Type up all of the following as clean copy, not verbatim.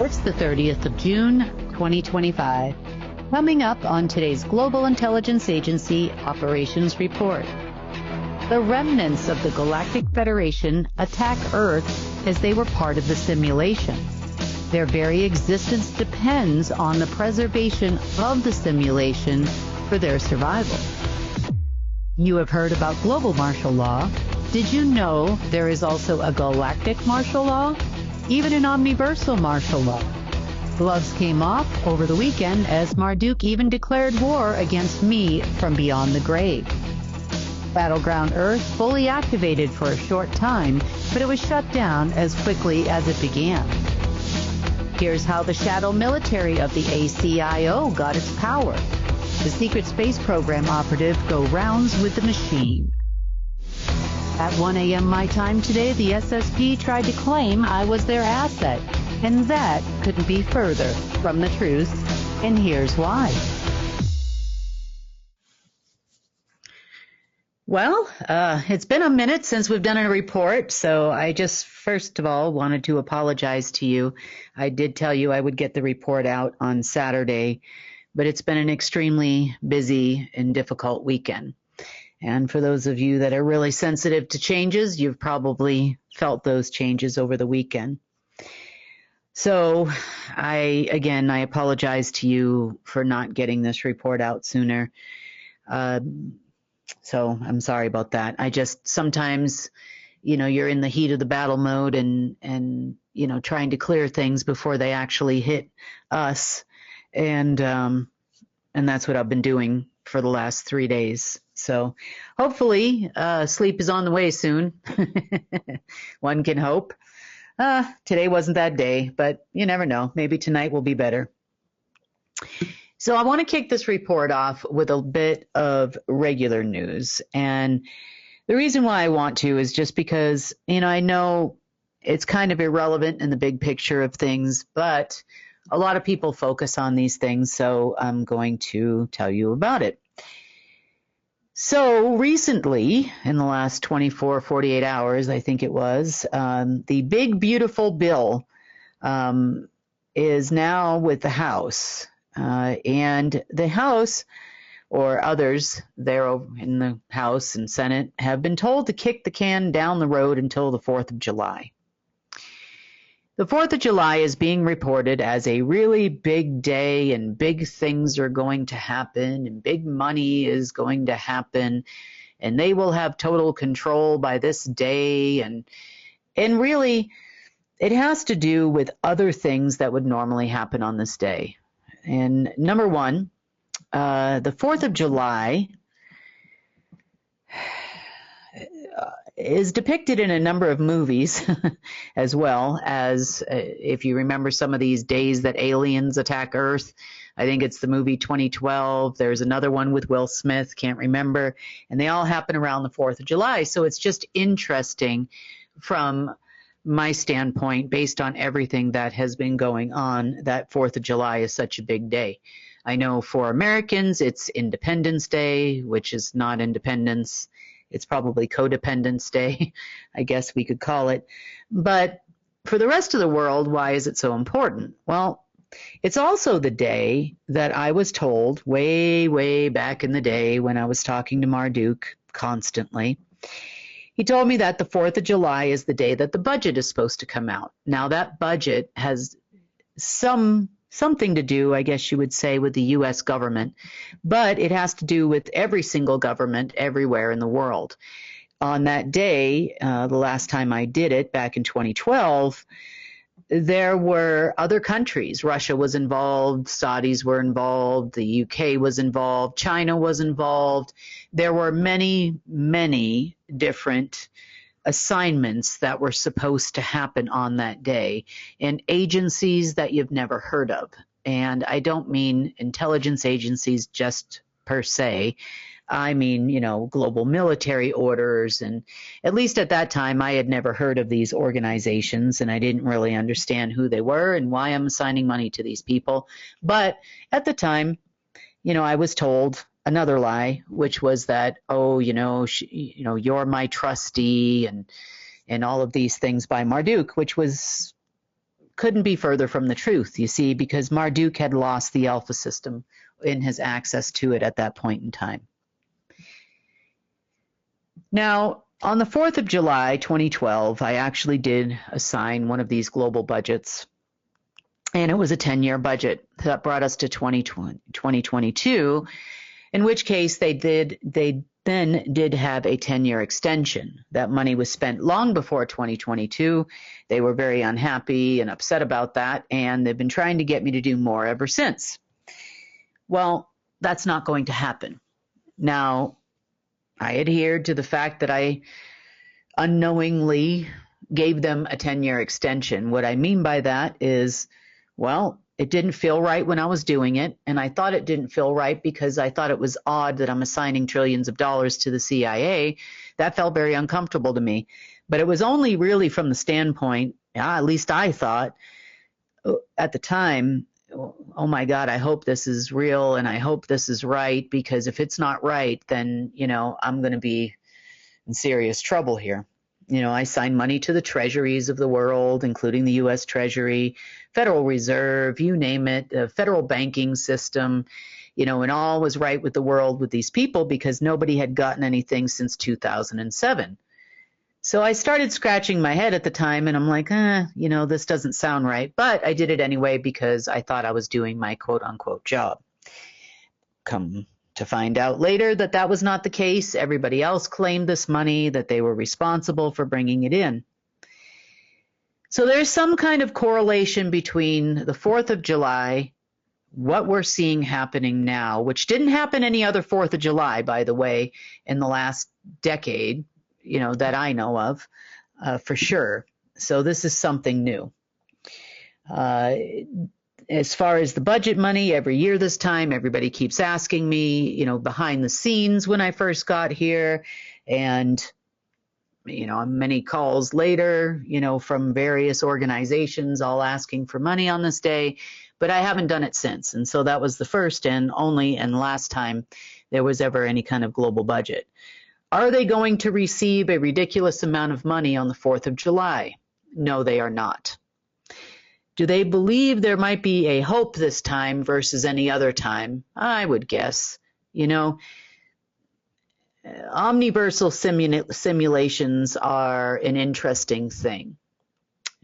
It's the 30th of June, 2025. Coming up on today's Global Intelligence Agency Operations Report. The remnants of the Galactic Federation attack Earth as they were part of the simulation. Their very existence depends on the preservation of the simulation for their survival. You have heard about global martial law. Did you know there is also a galactic martial law? Even an omniversal martial law. Gloves came off over the weekend as Marduke even declared war against me from beyond the grave. Battleground Earth fully activated for a short time, but it was shut down as quickly as it began. Here's how the shadow military of the ACIO got its power. The secret space program operative go rounds with the machine. At 1 a.m. my time today, the SSP tried to claim I was their asset, and that couldn't be further from the truth, and here's why. Well, it's been a minute since we've done a report, so I just first of all wanted to apologize to you. I did tell you I would get the report out on Saturday, but it's been an extremely busy and difficult weekend. And for those of you that are really sensitive to changes, you've probably felt those changes over the weekend. So I apologize to you for not getting this report out sooner. So I'm sorry about that. I just sometimes, you're in the heat of the battle mode and trying to clear things before they actually hit us. And that's what I've been doing for the last 3 days. So hopefully sleep is on the way soon. One can hope. Today wasn't that day, but you never know. Maybe tonight will be better. So I want to kick this report off with a bit of regular news. And the reason why I want to is just because, I know it's kind of irrelevant in the big picture of things, but a lot of people focus on these things, so I'm going to tell you about it. So recently, in the last 48 hours, I think it was, the big, beautiful bill is now with the House. And the House, or others there in the House and Senate, have been told to kick the can down the road until the 4th of July. The 4th of July is being reported as a really big day, and big things are going to happen, and big money is going to happen, and they will have total control by this day. And really, it has to do with other things that would normally happen on this day. And number one, the 4th of July is depicted in a number of movies, as well as, if you remember some of these days that aliens attack Earth. I think it's the movie 2012. There's another one with Will Smith, can't remember. And they all happen around the 4th of July. So it's just interesting from my standpoint, based on everything that has been going on, that 4th of July is such a big day. I know for Americans, it's Independence Day, which is not independence. It's probably Codependence Day, I guess we could call it. But for the rest of the world, why is it so important? Well, it's also the day that I was told way, way back in the day when I was talking to Marduke constantly. He told me that the 4th of July is the day that the budget is supposed to come out. Now, that budget has something to do, I guess you would say, with the U.S. government, but it has to do with every single government everywhere in the world. On that day, the last time I did it, back in 2012, there were other countries. Russia was involved, Saudis were involved, the UK was involved, China was involved. There were many, many different assignments that were supposed to happen on that day, and agencies that you've never heard of. And I don't mean intelligence agencies just per se. I mean, global military orders. And at least at that time, I had never heard of these organizations, and I didn't really understand who they were and why I'm assigning money to these people. But at the time, I was told another lie, which was that, you're my trustee, and all of these things by Marduke, which was couldn't be further from the truth, you see, because Marduke had lost the Alpha system in his access to it at that point in time. Now, on the 4th of July, 2012, I actually did assign one of these global budgets, and it was a 10-year budget. That brought us to 2022, in which case they then did have a 10-year extension. That money was spent long before 2022. They were very unhappy and upset about that, and they've been trying to get me to do more ever since. Well, that's not going to happen. Now, I adhered to the fact that I unknowingly gave them a 10-year extension. What I mean by that is, well, it didn't feel right when I was doing it, and I thought it didn't feel right because I thought it was odd that I'm assigning trillions of dollars to the CIA. That felt very uncomfortable to me. But it was only really from the standpoint, at least I thought at the time, oh my God, I hope this is real and I hope this is right, because if it's not right, then, I'm going to be in serious trouble here. I sign money to the treasuries of the world, including the U.S. Treasury, Federal Reserve, you name it, the federal banking system, and all was right with the world with these people because nobody had gotten anything since 2007. So I started scratching my head at the time, and I'm like, this doesn't sound right. But I did it anyway because I thought I was doing my quote-unquote job. Come to find out later that that was not the case. Everybody else claimed this money, that they were responsible for bringing it in. So there's some kind of correlation between the 4th of July, what we're seeing happening now, which didn't happen any other 4th of July, by the way, in the last decade, that I know of, for sure. So this is something new. As far as the budget money, every year this time, everybody keeps asking me, behind the scenes when I first got here, and, many calls later, from various organizations all asking for money on this day, but I haven't done it since. And so that was the first and only and last time there was ever any kind of global budget. Are they going to receive a ridiculous amount of money on the 4th of July? No, they are not. Do they believe there might be a hope this time versus any other time? I would guess. Omniversal simulations are an interesting thing.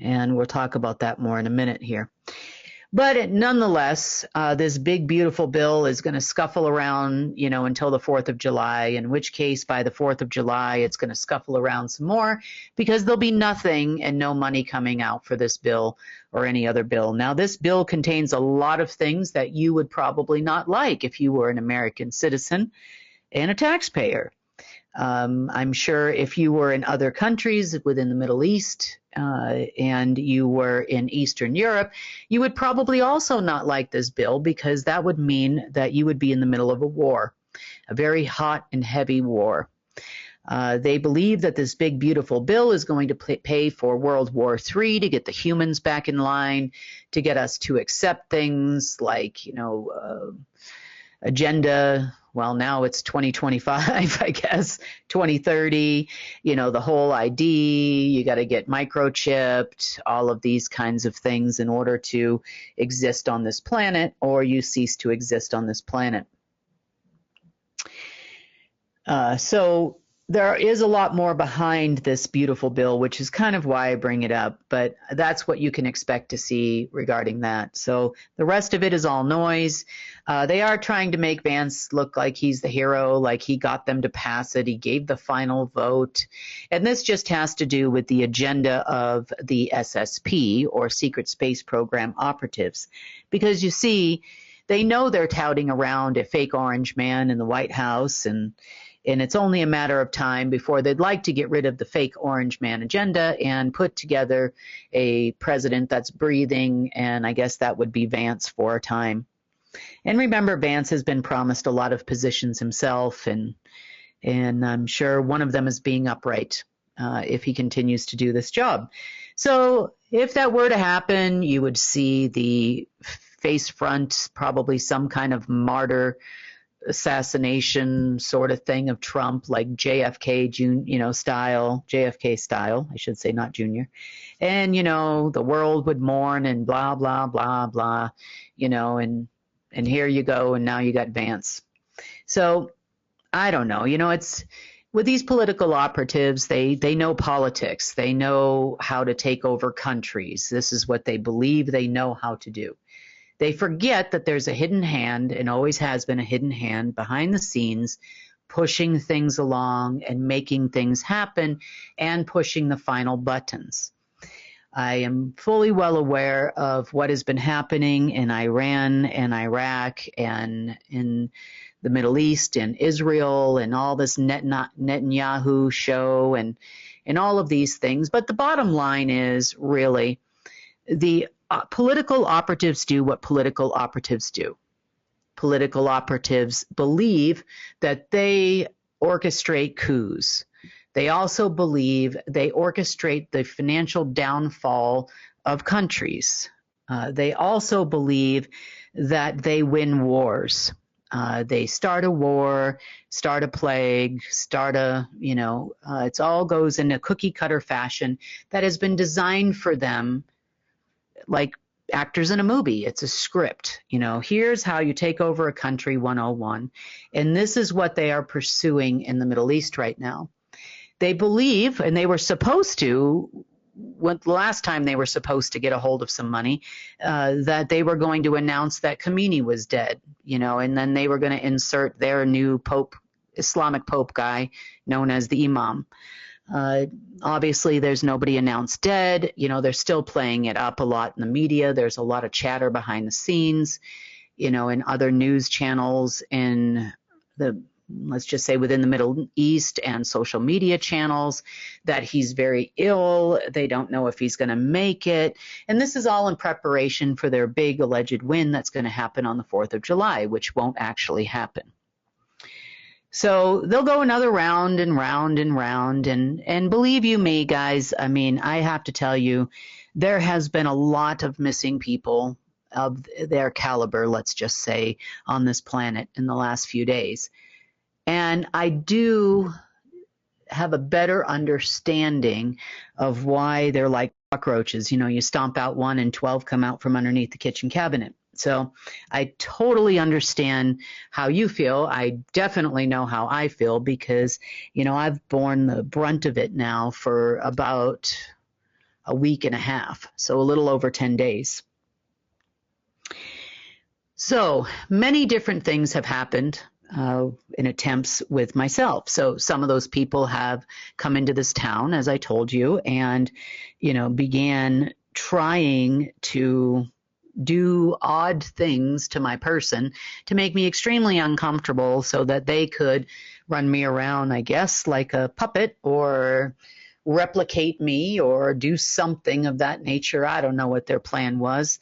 And we'll talk about that more in a minute here. But nonetheless, this big, beautiful bill is going to scuffle around, until the 4th of July, in which case by the 4th of July, it's going to scuffle around some more because there'll be nothing and no money coming out for this bill or any other bill. Now, this bill contains a lot of things that you would probably not like if you were an American citizen and a taxpayer. I'm sure if you were in other countries within the Middle East and you were in Eastern Europe, you would probably also not like this bill because that would mean that you would be in the middle of a war, a very hot and heavy war. They believe that this big, beautiful bill is going to pay for World War III to get the humans back in line, to get us to accept things like, agenda. Well, now it's 2025, I guess, 2030, the whole ID, you got to get microchipped, all of these kinds of things in order to exist on this planet, or you cease to exist on this planet. So there is a lot more behind this beautiful bill, which is kind of why I bring it up, but that's what you can expect to see regarding that. So the rest of it is all noise. They are trying to make Vance look like he's the hero, like he got them to pass it. He gave the final vote. And this just has to do with the agenda of the SSP, or Secret Space Program operatives. Because you see, they know they're touting around a fake orange man in the White House, and it's only a matter of time before they'd like to get rid of the fake orange man agenda and put together a president that's breathing, and I guess that would be Vance for a time. And remember, Vance has been promised a lot of positions himself, and I'm sure one of them is being upright if he continues to do this job. So if that were to happen, you would see the face front, probably some kind of martyr assassination sort of thing of Trump, like JFK style, I should say, not Junior. and, the world would mourn and blah, blah, blah, blah, and here you go. And now you got Vance. So I don't know, it's with these political operatives, they know politics. They know how to take over countries. This is what they believe they know how to do. They forget that there's a hidden hand, and always has been a hidden hand behind the scenes, pushing things along and making things happen and pushing the final buttons. I am fully well aware of what has been happening in Iran and Iraq and in the Middle East and Israel and all this Netanyahu show and all of these things. But the bottom line is really the political operatives do what political operatives do. Political operatives believe that they orchestrate coups. They also believe they orchestrate the financial downfall of countries. They also believe that they win wars. They start a war, start a plague, it all goes in a cookie cutter fashion that has been designed for them like actors in a movie. It's a script. Here's how you take over a country 101. And this is what they are pursuing in the Middle East right now. They believe, and they were supposed to, the last time they were supposed to get a hold of some money, that they were going to announce that Khomeini was dead, and then they were going to insert their new Pope, Islamic Pope guy known as the Imam. Obviously, there's nobody announced dead. They're still playing it up a lot in the media. There's a lot of chatter behind the scenes, in other news channels in let's just say within the Middle East and social media channels, that he's very ill. They don't know if he's going to make it. And this is all in preparation for their big alleged win that's going to happen on the 4th of July, which won't actually happen. So they'll go another round and round and round. And believe you me, guys, I have to tell you, there has been a lot of missing people of their caliber, let's just say, on this planet in the last few days. And I do have a better understanding of why they're like cockroaches. You stomp out one and 12 come out from underneath the kitchen cabinet. So I totally understand how you feel. I definitely know how I feel because, I've borne the brunt of it now for about a week and a half. So a little over 10 days. So many different things have happened in attempts with myself. So some of those people have come into this town, as I told you, and, began trying to do odd things to my person to make me extremely uncomfortable so that they could run me around, I guess, like a puppet or replicate me or do something of that nature. I don't know what their plan was.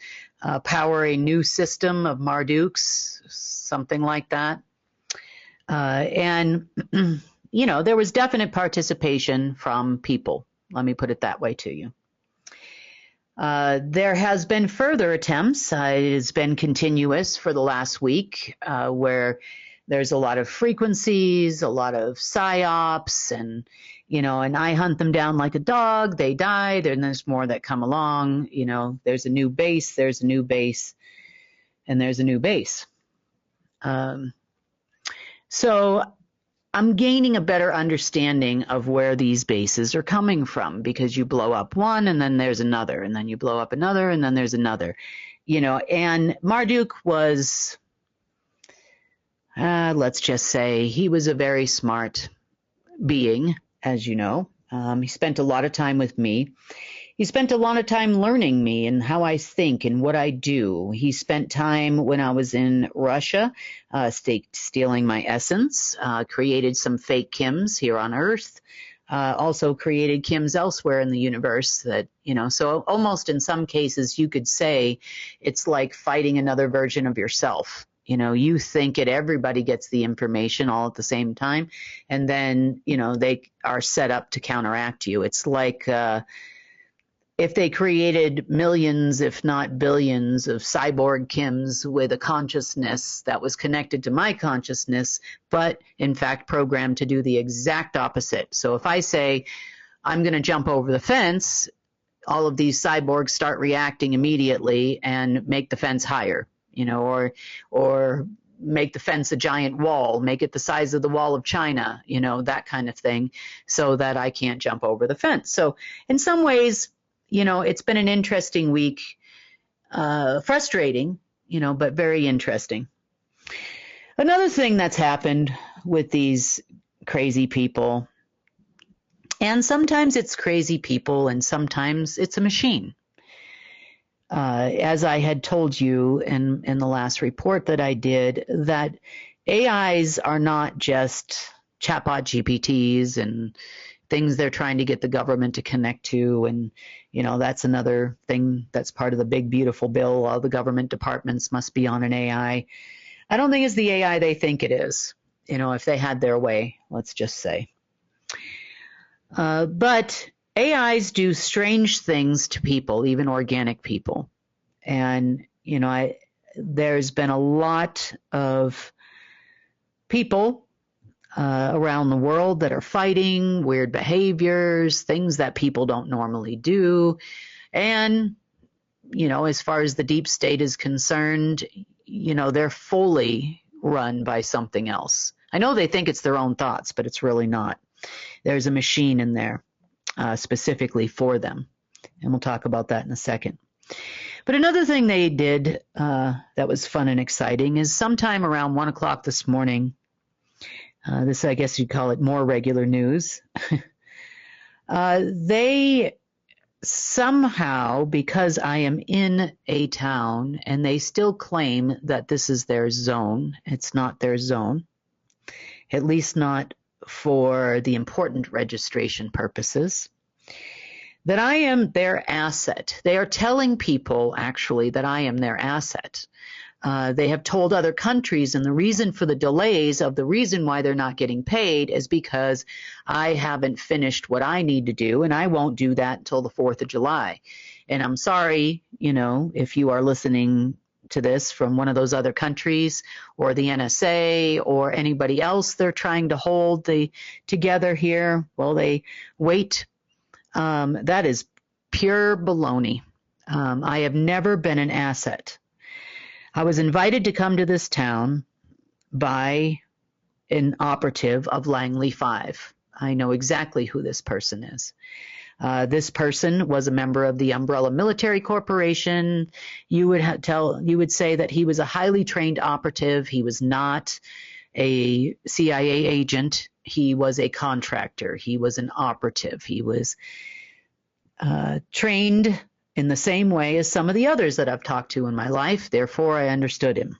Power a new system of Marduke's, something like that. And there was definite participation from people. Let me put it that way to you. There has been further attempts. It has been continuous for the last week, where there's a lot of frequencies, a lot of psyops, and I hunt them down like a dog. They die. Then there's more that come along. There's a new base. There's a new base, and there's a new base. So I'm gaining a better understanding of where these bases are coming from, because you blow up one and then there's another, and then you blow up another and then there's another, and Marduke was, let's just say he was a very smart being, as you know. He spent a lot of time with me. He spent a lot of time learning me and how I think and what I do. He spent time when I was in Russia, stealing my essence, created some fake Kims here on Earth, also created Kims elsewhere in the universe that, so almost in some cases you could say it's like fighting another version of yourself. You think everybody gets the information all at the same time, and then, they are set up to counteract you. It's like, if they created millions, if not billions, of cyborg Kims with a consciousness that was connected to my consciousness, but in fact programmed to do the exact opposite. So if I say, I'm going to jump over the fence, all of these cyborgs start reacting immediately and make the fence higher, or make the fence a giant wall, make it the size of the wall of China, that kind of thing, so that I can't jump over the fence. So in some ways, it's been an interesting week, frustrating, but very interesting. Another thing that's happened with these crazy people, and sometimes it's crazy people and sometimes it's a machine. As I had told you in the last report that I did, that AIs are not just chatbot GPTs and things they're trying to get the government to connect to. And, that's another thing that's part of the big, beautiful bill. All the government departments must be on an AI. I don't think it's the AI they think it is, if they had their way, let's just say. But AIs do strange things to people, even organic people. And, there's been a lot of people around the world that are fighting weird behaviors, things that people don't normally do. And, as far as the deep state is concerned, they're fully run by something else. I know they think it's their own thoughts, but it's really not. There's a machine in there specifically for them. And we'll talk about that in a second. But another thing they did that was fun and exciting is sometime around 1 o'clock this morning, this, I guess you'd call it more regular news, they somehow, because I am in a town and they still claim that this is their zone, it's not their zone, at least not for the important registration purposes, that I am their asset. They are telling people, actually, that I am their asset. They have told other countries, and the reason for the delays of the reason why they're not getting paid is because I haven't finished what I need to do, and I won't do that until the 4th of July. And I'm sorry, if you are listening to this from one of those other countries or the NSA or anybody else they're trying to hold together here, well, they wait. That is pure baloney. I have never been an asset. I was invited to come to this town by an operative of Langley 5. I know exactly who this person is. This person was a member of the Umbrella Military Corporation. You would say that he was a highly trained operative. He was not a CIA agent. He was a contractor. He was an operative. He was trained in the same way as some of the others that I've talked to in my life. Therefore, I understood him.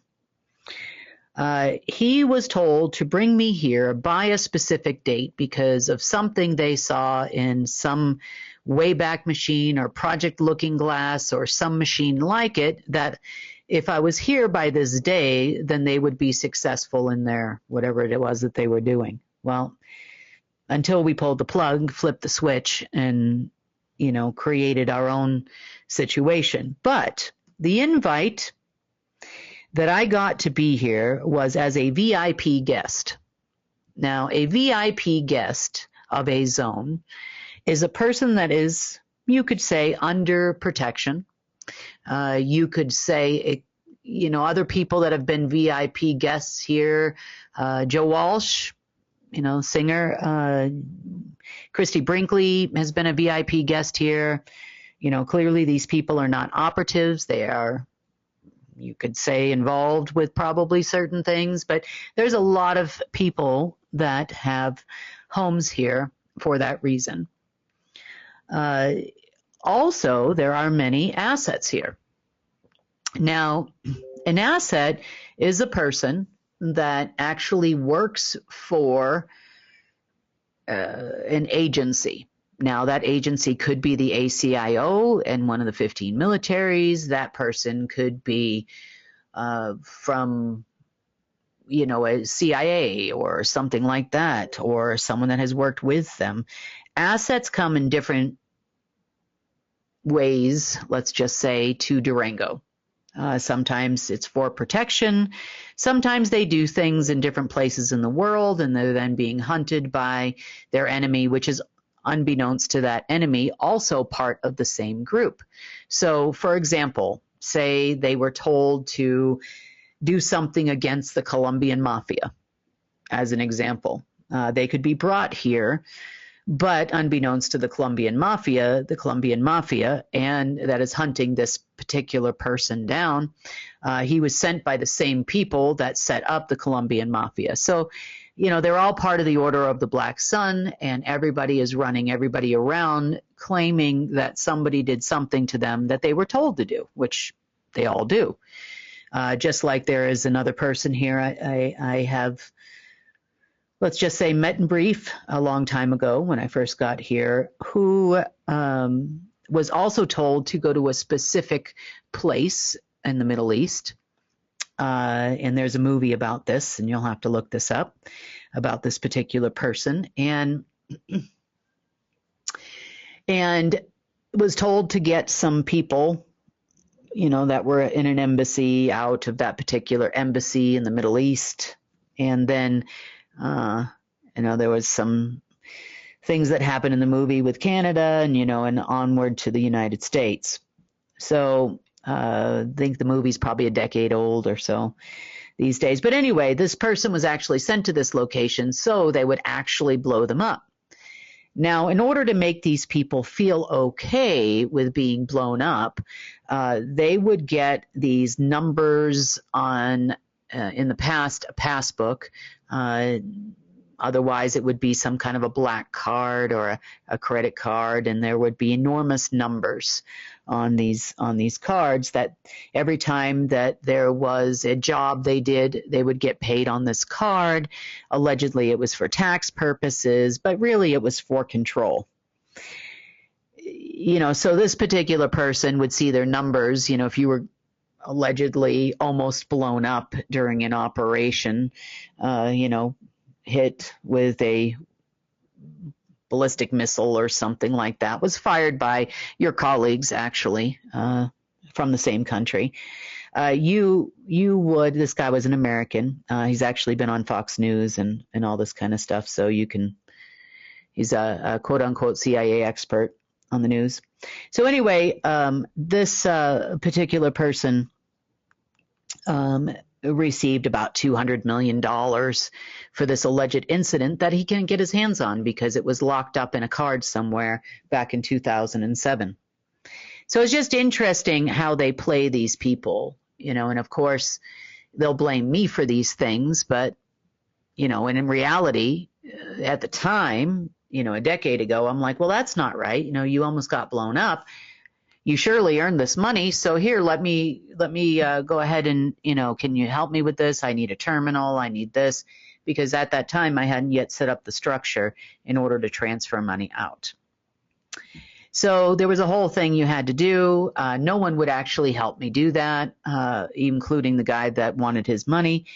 He was told to bring me here by a specific date because of something they saw in some Wayback Machine or Project Looking Glass or some machine like it, that if I was here by this day, then they would be successful in their whatever it was that they were doing. Well, until we pulled the plug, flipped the switch, and created our own situation. But the invite that I got to be here was as a VIP guest. Now, a VIP guest of a zone is a person that is, you could say, under protection. You could say, other people that have been VIP guests here, Joe Walsh, singer, Christy Brinkley has been a VIP guest here. Clearly these people are not operatives. They are, you could say, involved with probably certain things, but there's a lot of people that have homes here for that reason. Also, there are many assets here. Now, an asset is a person that actually works for an agency. Now, that agency could be the ACIO and one of the 15 militaries. That person could be from, a CIA or something like that, or someone that has worked with them. Assets come in different ways, let's just say, to Durango. Sometimes it's for protection. Sometimes they do things in different places in the world, and they're then being hunted by their enemy, which is unbeknownst to that enemy, also part of the same group. So, for example, say they were told to do something against the Colombian mafia, as an example. They could be brought here, but unbeknownst to the Colombian mafia, and that is hunting this particular person down, he was sent by the same people that set up the Colombian mafia. So, they're all part of the Order of the Black Sun, and everybody is running everybody around claiming that somebody did something to them that they were told to do, which they all do. Just like there is another person here I have, let's just say, met in brief a long time ago when I first got here, who was also told to go to a specific place in the Middle East. And there's a movie about this, and you'll have to look this up, about this particular person. And was told to get some people, that were in an embassy out of that particular embassy in the Middle East. And then, there was some things that happened in the movie with Canada and, and onward to the United States. So I think the movie's probably a decade old or so these days. But anyway, this person was actually sent to this location so they would actually blow them up. Now, in order to make these people feel okay with being blown up, they would get these numbers on, in the past, a passbook. Otherwise, it would be some kind of a black card or a credit card, and there would be enormous numbers on these cards that every time that there was a job they did, they would get paid on this card. Allegedly, it was for tax purposes, but really it was for control. So this particular person would see their numbers, if you were allegedly almost blown up during an operation, hit with a ballistic missile or something like that, was fired by your colleagues, actually, from the same country. This guy was an American. He's actually been on Fox News and all this kind of stuff. So he's a quote unquote CIA expert on the news. So anyway, this particular person, received about $200 million for this alleged incident that he can't get his hands on because it was locked up in a card somewhere back in 2007. So it's just interesting how they play these people, and of course they'll blame me for these things, but, and in reality, at the time, a decade ago, I'm like, well, that's not right. You almost got blown up. You surely earned this money, so here, let me go ahead and, can you help me with this? I need a terminal, I need this, because at that time I hadn't yet set up the structure in order to transfer money out. So there was a whole thing you had to do. No one would actually help me do that, including the guy that wanted his money.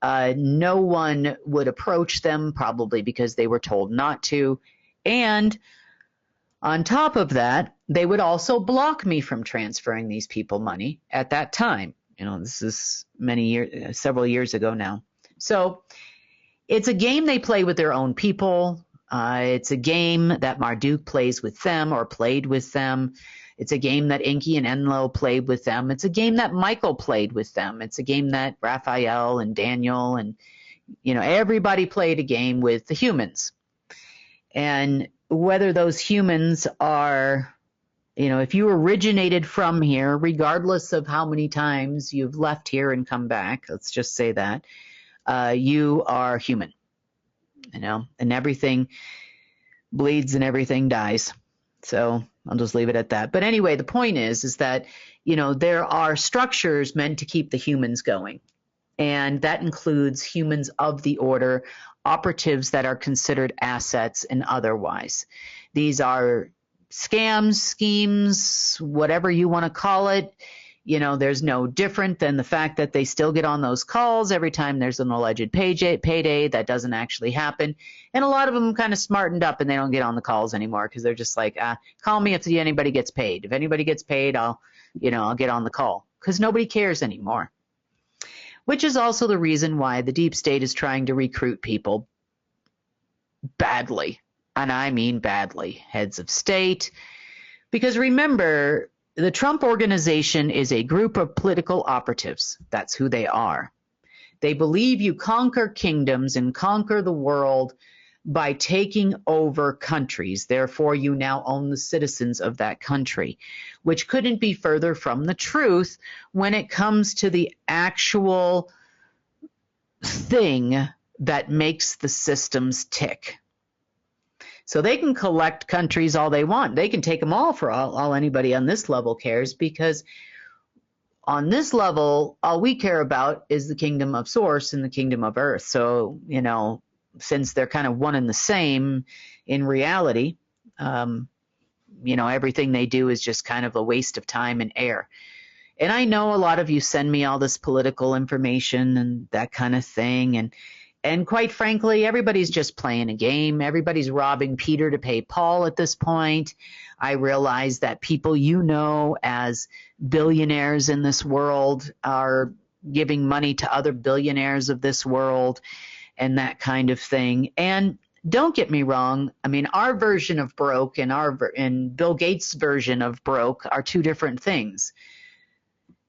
No one would approach them, probably because they were told not to. And on top of that, they would also block me from transferring these people money at that time. This is several years ago now. So it's a game they play with their own people. It's a game that Marduke plays with them or played with them. It's a game that Inky and Enlo played with them. It's a game that Michael played with them. It's a game that Raphael and Daniel and, everybody played a game with the humans. And whether those humans are, if you originated from here, regardless of how many times you've left here and come back, let's just say that, you are human, and everything bleeds and everything dies. So I'll just leave it at that. But anyway, the point is that, there are structures meant to keep the humans going. And that includes humans of the order, operatives that are considered assets and otherwise. These are scams, schemes, whatever you want to call it. There's no different than the fact that they still get on those calls every time there's an alleged payday that doesn't actually happen. And a lot of them kind of smartened up and they don't get on the calls anymore because they're just like, call me if anybody gets paid. If anybody gets paid, I'll get on the call, because nobody cares anymore. Which is also the reason why the deep state is trying to recruit people badly. and I mean badly, heads of state. Because remember, the Trump organization is a group of political operatives. That's who they are. They believe you conquer kingdoms and conquer the world by taking over countries. Therefore, you now own the citizens of that country, which couldn't be further from the truth when it comes to the actual thing that makes the systems tick. So they can collect countries all they want. They can take them all for all anybody on this level cares, because on this level, all we care about is the kingdom of source and the kingdom of earth. So, you know, since they're kind of one and the same in reality, you know, everything they do is just kind of a waste of time and air. And I know a lot of you send me all this political information and that kind of thing. And quite frankly, everybody's just playing a game. Everybody's robbing Peter to pay Paul at this point. I realize that people you know as billionaires in this world are giving money to other billionaires of this world and that kind of thing. And don't get me wrong. I mean, our version of broke and Bill Gates' version of broke are two different things.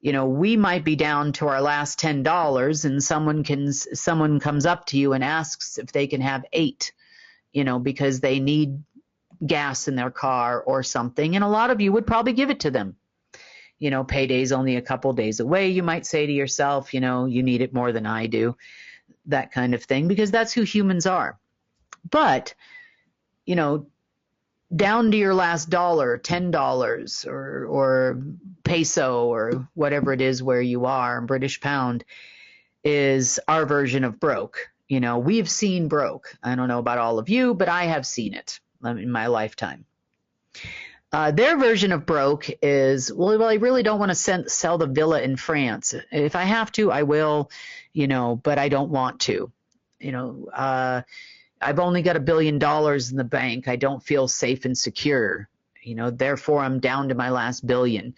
You know, we might be down to our last $10 and someone comes up to you and asks if they can have 8, you know, because they need gas in their car or something. And a lot of you would probably give it to them. You know, payday's only a couple days away. You might say to yourself, you know, you need it more than I do, that kind of thing, because that's who humans are. But, you know, down to your last dollar, $10 or peso or whatever it is where you are, British pound, is our version of broke. You know, we've seen broke. I don't know about all of you, but I have seen it in my lifetime. Their version of broke is, well, I really don't want to sell the villa in France. If I have to, I will, you know, but I don't want to. You know, I've only got $1 billion in the bank. I don't feel safe and secure. You know, therefore I'm down to my last billion.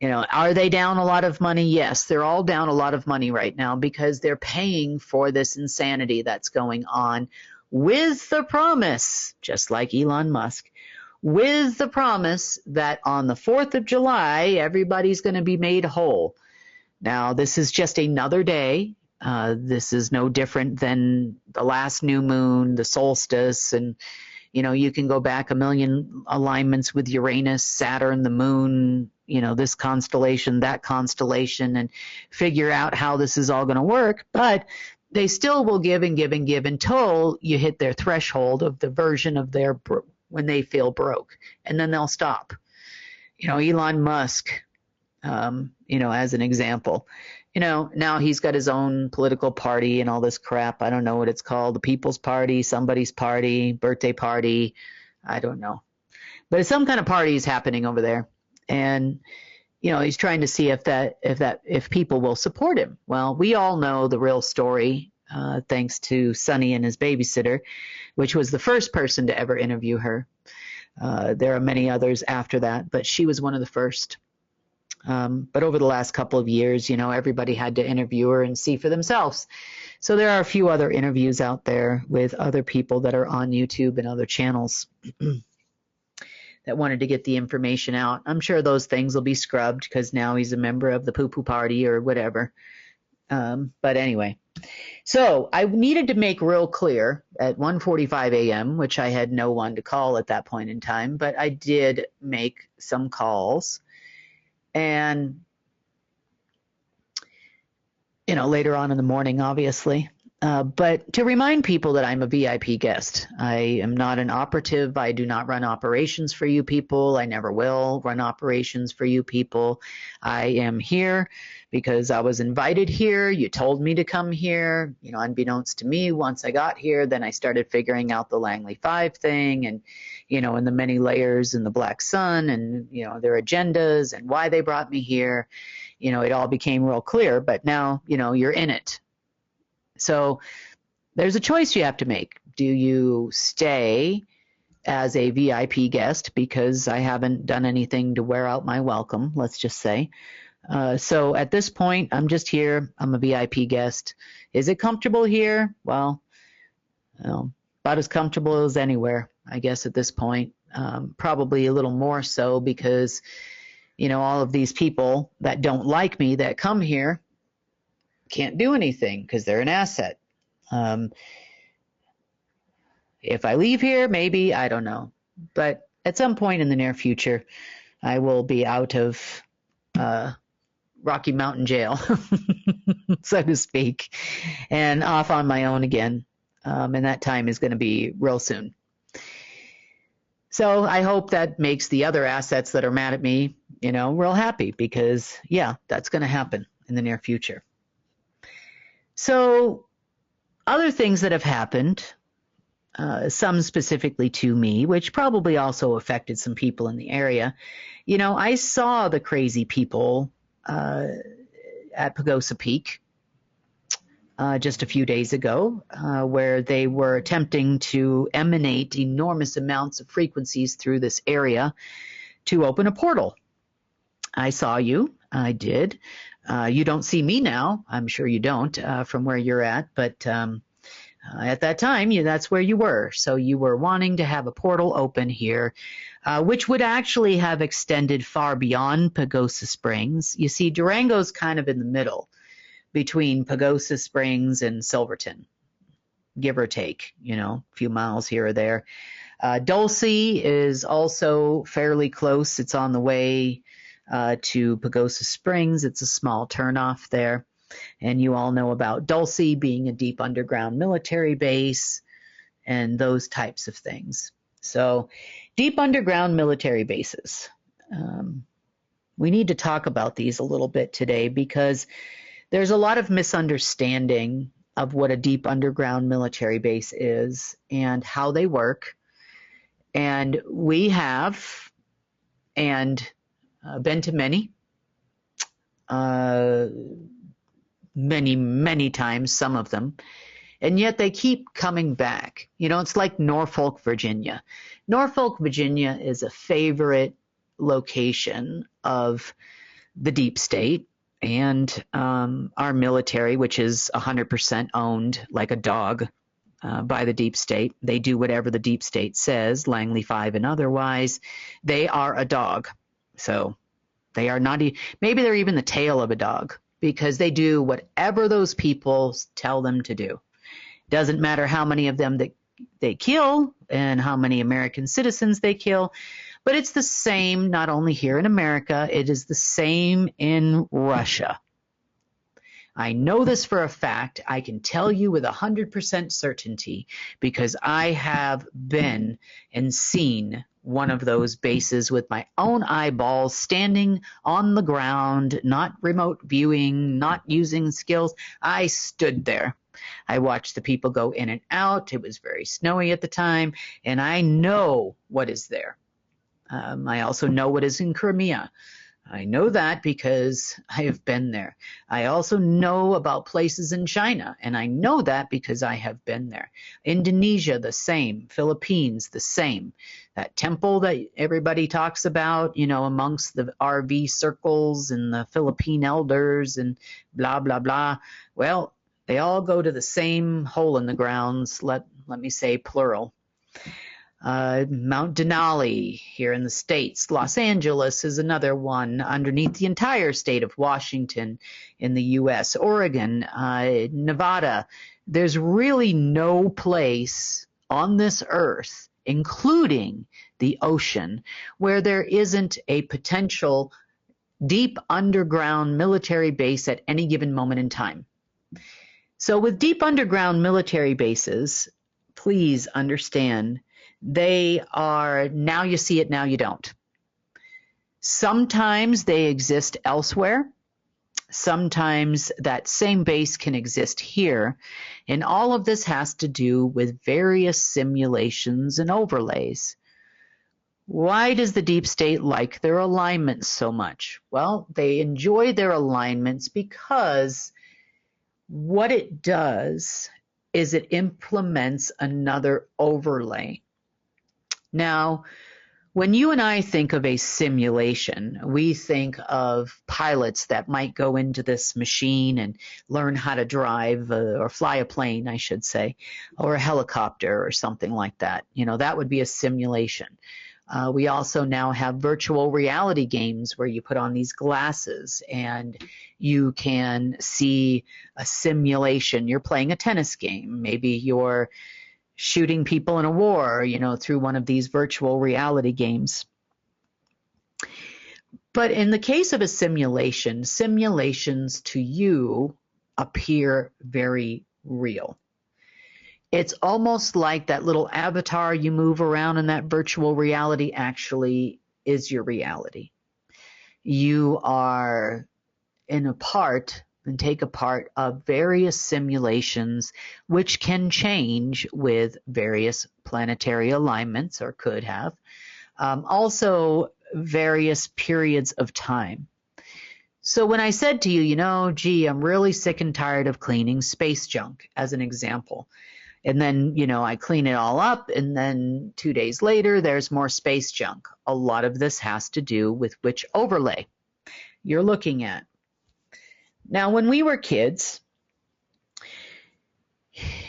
You know, are they down a lot of money? Yes, they're all down a lot of money right now because they're paying for this insanity that's going on with the promise, just like Elon Musk, with the promise that on the 4th of July, everybody's going to be made whole. Now, this is just another day. This is no different than the last new moon, the solstice, and, you know, you can go back a million alignments with Uranus, Saturn, the moon, you know, this constellation, that constellation, and figure out how this is all going to work. But they still will give and give and give until you hit their threshold of the version of their when they feel broke, and then they'll stop. You know, Elon Musk, you know, as an example. You know, now he's got his own political party and all this crap. I don't know what it's called. The People's Party, somebody's party, birthday party. I don't know. But some kind of party is happening over there. And, you know, he's trying to see if people will support him. Well, we all know the real story, thanks to Sonny and his babysitter, which was the first person to ever interview her. There are many others after that, but she was one of the first. But over the last couple of years, you know, everybody had to interview her and see for themselves. So there are a few other interviews out there with other people that are on YouTube and other channels that wanted to get the information out. I'm sure those things will be scrubbed because now he's a member of the poo-poo party or whatever. But anyway, so I needed to make real clear at 1:45 a.m., which I had no one to call at that point in time, but I did make some calls. And, you know, later on in the morning, obviously. But to remind people that I'm a VIP guest. I am not an operative. I do not run operations for you people. I never will run operations for you people. I am here because I was invited here. You told me to come here. You know, unbeknownst to me, once I got here, then I started figuring out the Langley 5 thing and, you know, and the many layers in the Black Sun and, you know, their agendas and why they brought me here. You know, it all became real clear. But now, you know, you're in it. So there's a choice you have to make. Do you stay as a VIP guest because I haven't done anything to wear out my welcome, let's just say. So at this point, I'm just here. I'm a VIP guest. Is it comfortable here? Well, about as comfortable as anywhere. I guess, at this point. Probably a little more so because, all of these people that don't like me that come here can't do anything because they're an asset. If I leave here, maybe, I don't know. But at some point in the near future, I will be out of Rocky Mountain Jail, so to speak, and off on my own again. And that time is going to be real soon. So I hope that makes the other assets that are mad at me, real happy because, yeah, that's going to happen in the near future. So other things that have happened, some specifically to me, which probably also affected some people in the area. I saw the crazy people at Pagosa Peak just a few days ago, where they were attempting to emanate enormous amounts of frequencies through this area to open a portal. I saw you. I did. You don't see me now. I'm sure you don't from where you're at, but at that time, that's where you were. So you were wanting to have a portal open here, which would actually have extended far beyond Pagosa Springs. You see, Durango's kind of in the middle between Pagosa Springs and Silverton, give or take, a few miles here or there. Dulce is also fairly close. It's on the way to Pagosa Springs. It's a small turnoff there. And you all know about Dulce being a deep underground military base and those types of things. So deep underground military bases. We need to talk about these a little bit today because there's a lot of misunderstanding of what a deep underground military base is and how they work. And we have, and been to many, many times, some of them, and yet they keep coming back. It's like Norfolk, Virginia. Norfolk, Virginia is a favorite location of the deep state and our military, which is 100% owned like a dog by the deep state. They do whatever the deep state says, Langley 5 and otherwise. They are a dog. So they are not, maybe they're even the tail of a dog, because they do whatever those people tell them to do. Doesn't matter how many of them that they kill and how many American citizens they kill, but it's the same not only here in America, it is the same in Russia. I know this for a fact. I can tell you with 100% certainty because I have been and seen one of those bases with my own eyeballs, standing on the ground, not remote viewing, not using skills. I stood there. I watched the people go in and out. It was very snowy at the time, and I know what is there. I also know what is in Crimea. I know that because I have been there. I also know about places in China, and I know that because I have been there. Indonesia, the same. Philippines, the same. That temple that everybody talks about, amongst the RV circles and the Philippine elders and blah, blah, blah. Well, they all go to the same hole in the grounds, let me say plural. Mount Denali here in the States. Los Angeles is another one underneath the entire state of Washington in the U.S. Oregon, Nevada. There's really no place on this earth, including the ocean, where there isn't a potential deep underground military base at any given moment in time. So with deep underground military bases, please understand they are, now you see it, now you don't. Sometimes they exist elsewhere. Sometimes that same base can exist here. And all of this has to do with various simulations and overlays. Why does the deep state like their alignments so much? Well, they enjoy their alignments because what it does is it implements another overlay. Now, When you and I think of a simulation, we think of pilots that might go into this machine and learn how to drive or fly a plane, I should say, or a helicopter or something like that. That would be a simulation. We also now have virtual reality games where you put on these glasses and you can see a simulation. You're playing a tennis game. Maybe you're shooting people in a war, through one of these virtual reality games. But in the case of a simulation, simulations to you appear very real. It's almost like that little avatar you move around in that virtual reality actually is your reality. You are in a part and take a part of various simulations which can change with various planetary alignments, or could have. Also various periods of time. So when I said to you, gee, I'm really sick and tired of cleaning space junk, as an example. And then, I clean it all up, and then 2 days later, there's more space junk. A lot of this has to do with which overlay you're looking at. Now, when we were kids,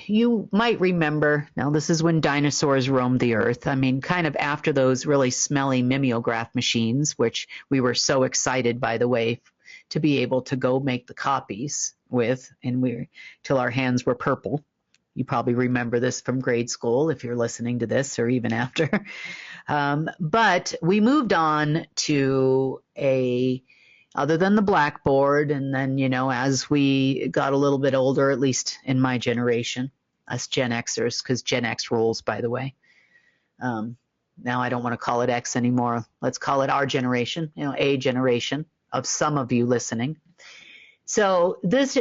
you might remember, now this is when dinosaurs roamed the earth. I mean, kind of after those really smelly mimeograph machines, which we were so excited, by the way, to be able to go make the copies with, and till our hands were purple. You probably remember this from grade school if you're listening to this, or even after. But we moved on to other than the blackboard, and then, as we got a little bit older, at least in my generation, us Gen Xers, because Gen X rules, by the way. Now I don't want to call it X anymore. Let's call it our generation, a generation of some of you listening. So this,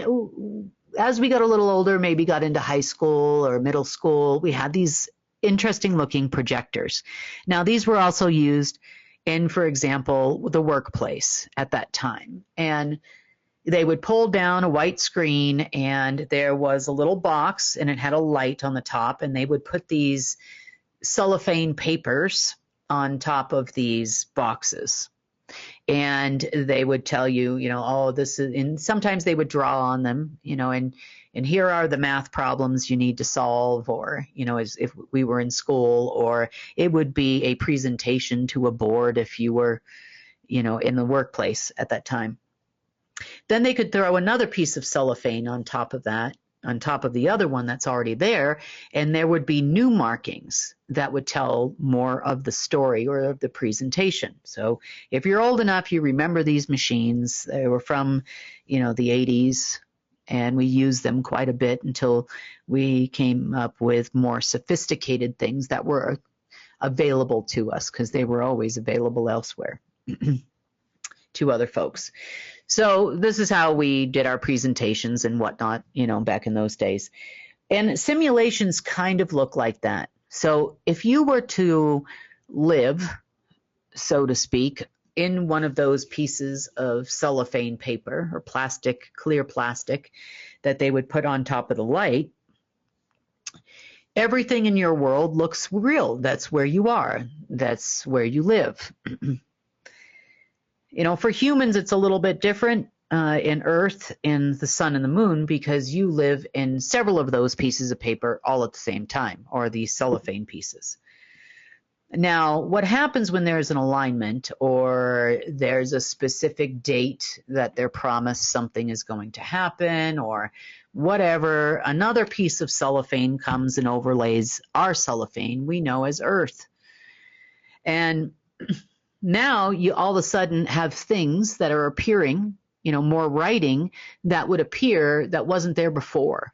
as we got a little older, maybe got into high school or middle school, we had these interesting looking projectors. Now, these were also used in, for example, the workplace at that time. And they would pull down a white screen, and there was a little box, and it had a light on the top, and they would put these cellophane papers on top of these boxes. And they would tell you, oh, this is, and sometimes they would draw on them, and here are the math problems you need to solve, or, as if we were in school, or it would be a presentation to a board if you were, in the workplace at that time. Then they could throw another piece of cellophane on top of that, on top of the other one that's already there, and there would be new markings that would tell more of the story or of the presentation. So if you're old enough, you remember these machines. They were from, the 80s, and we used them quite a bit until we came up with more sophisticated things that were available to us, because they were always available elsewhere to other folks. So this is how we did our presentations and whatnot, back in those days. And simulations kind of look like that. So if you were to live, so to speak, in one of those pieces of cellophane paper or plastic, clear plastic, that they would put on top of the light, everything in your world looks real. That's where you are. That's where you live. For humans, it's a little bit different in Earth, in the sun and the moon, because you live in several of those pieces of paper all at the same time, or these cellophane pieces. Now, what happens when there's an alignment, or there's a specific date that they're promised something is going to happen, or whatever, another piece of cellophane comes and overlays our cellophane we know as Earth. And now you all of a sudden have things that are appearing, more writing that would appear that wasn't there before.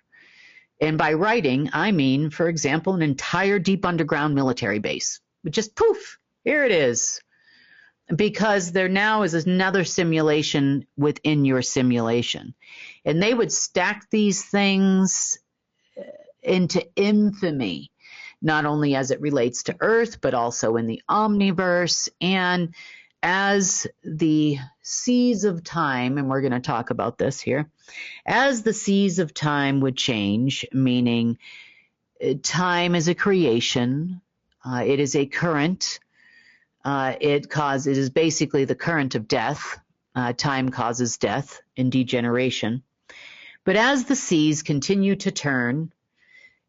And by writing, I mean, for example, an entire deep underground military base. But just poof, here it is. Because there now is another simulation within your simulation. And they would stack these things into infamy, not only as it relates to Earth, but also in the Omniverse. And as the seas of time, and we're going to talk about this here, as the seas of time would change, meaning time is a creation, it is a current, It is basically the current of death. Time causes death and degeneration. But as the seas continue to turn,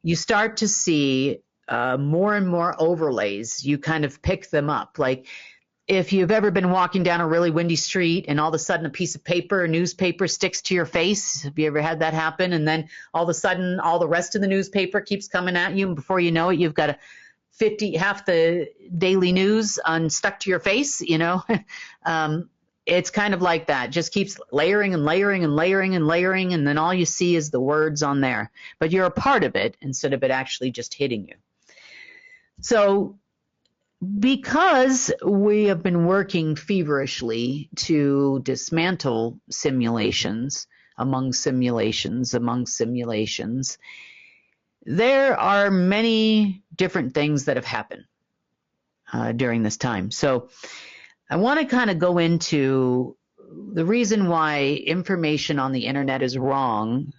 you start to see more and more overlays. You kind of pick them up. Like if you've ever been walking down a really windy street and all of a sudden a piece of paper, a newspaper sticks to your face. Have you ever had that happen? And then all of a sudden all the rest of the newspaper keeps coming at you. And before you know it, you've got half the daily news stuck to your face, you know. It's kind of like that. Just keeps layering and layering and layering and layering, and then all you see is the words on there. But you're a part of it instead of it actually just hitting you. So because we have been working feverishly to dismantle simulations, among simulations, there are many different things that have happened during this time. So I want to kind of go into the reason why information on the internet is wrong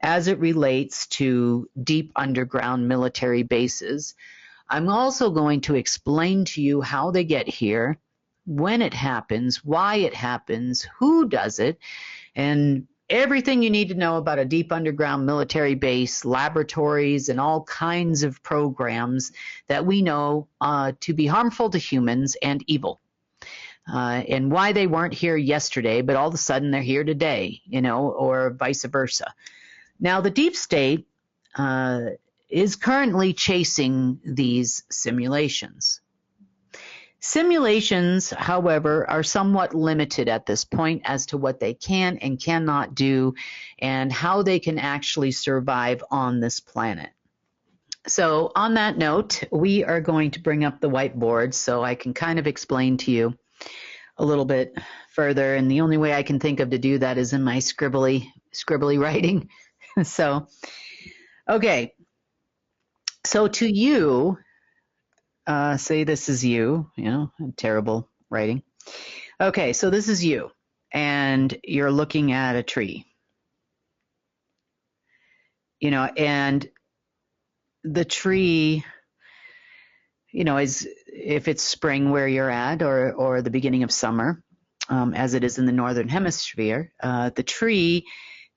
as it relates to deep underground military bases. I'm also going to explain to you how they get here, when it happens, why it happens, who does it, and everything you need to know about a deep underground military base, laboratories, and all kinds of programs that we know to be harmful to humans and evil. And why they weren't here yesterday, but all of a sudden they're here today, you know, or vice versa. Now, the deep state is currently chasing these simulations. Simulations, however, are somewhat limited at this point as to what they can and cannot do and how they can actually survive on this planet. So on that note, we are going to bring up the whiteboard so I can kind of explain to you a little bit further, and the only way I can think of to do that is in my scribbly writing. So, okay. So to you, say this is you, you know, terrible writing. Okay, so this is you, and you're looking at a tree. You know, and the tree, you know, is, if it's spring where you're at, or the beginning of summer, as it is in the northern hemisphere, the tree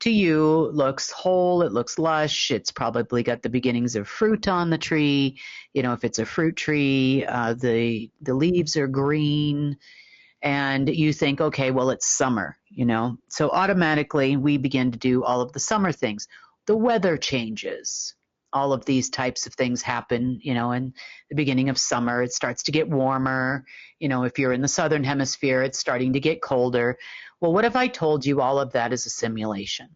to you looks whole, it looks lush, it's probably got the beginnings of fruit on the tree. You know, if it's a fruit tree, the leaves are green, and you think, okay, well, it's summer, you know. So automatically we begin to do all of the summer things. The weather changes. All of these types of things happen, you know, in the beginning of summer. It starts to get warmer. You know, if you're in the southern hemisphere, it's starting to get colder. Well, what if I told you all of that is a simulation?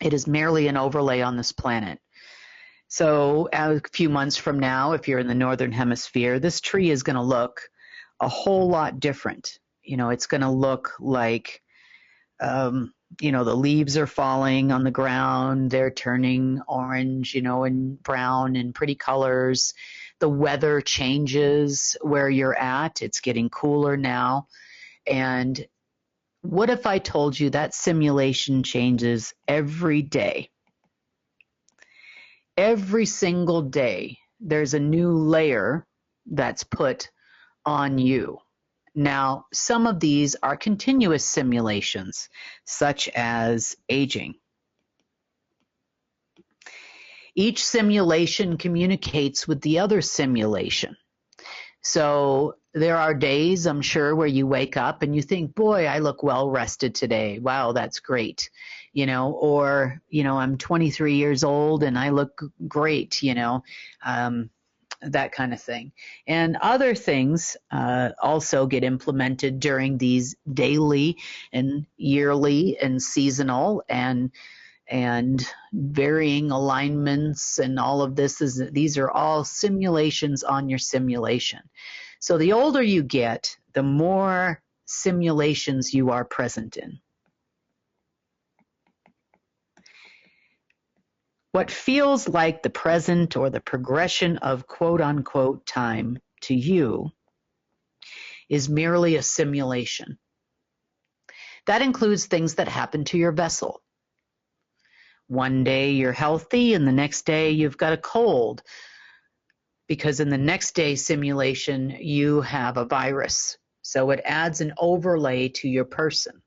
It is merely an overlay on this planet. So a few months from now, if you're in the northern hemisphere, this tree is going to look a whole lot different. You know, it's going to look like, you know, the leaves are falling on the ground. They're turning orange, you know, and brown and pretty colors. The weather changes where you're at. It's getting cooler now. And what if I told you that simulation changes every day? Every single day, there's a new layer that's put on you. Now, some of these are continuous simulations, such as aging. Each simulation communicates with the other simulation. So there are days, I'm sure, where you wake up and you think, boy, I look well rested today. Wow, that's great. You know, or, you know, I'm 23 years old and I look great, you know. That kind of thing. And other things also get implemented during these daily and yearly and seasonal and varying alignments, and all of this these are all simulations on your simulation. So the older you get, the more simulations you are present in. What feels like the present or the progression of quote-unquote time to you is merely a simulation. That includes things that happen to your vessel. One day you're healthy and the next day you've got a cold. because in the next day simulation, you have a virus. So it adds an overlay to your person.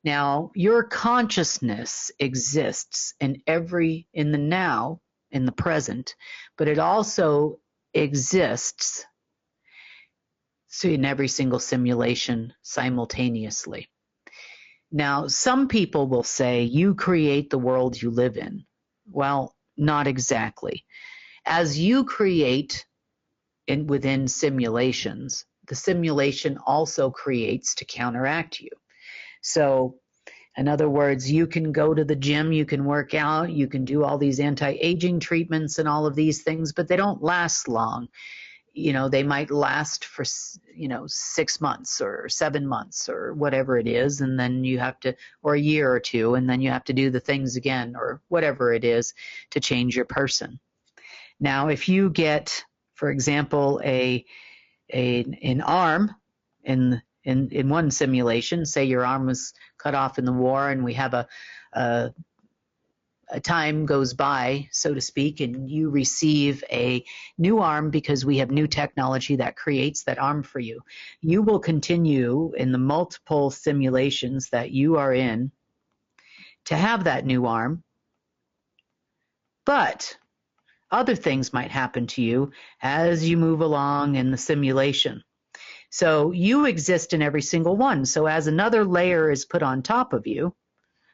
Now, your consciousness exists in the now, in the present, but it also exists in every single simulation simultaneously. Now, some people will say you create the world you live in. Well, not exactly. As you create within simulations, the simulation also creates to counteract you. So, in other words, you can go to the gym, you can work out, you can do all these anti-aging treatments and all of these things, but they don't last long. They might last for, 6 months or 7 months or whatever it is, and then you have to, or a year or two, and then you have to do the things again or whatever it is to change your person. Now, if you get, for example, an arm in one simulation, say your arm was cut off in the war, and we have a time goes by, so to speak, and you receive a new arm because we have new technology that creates that arm for you. You will continue in the multiple simulations that you are in to have that new arm, but other things might happen to you as you move along in the simulation. So you exist in every single one. So as another layer is put on top of you,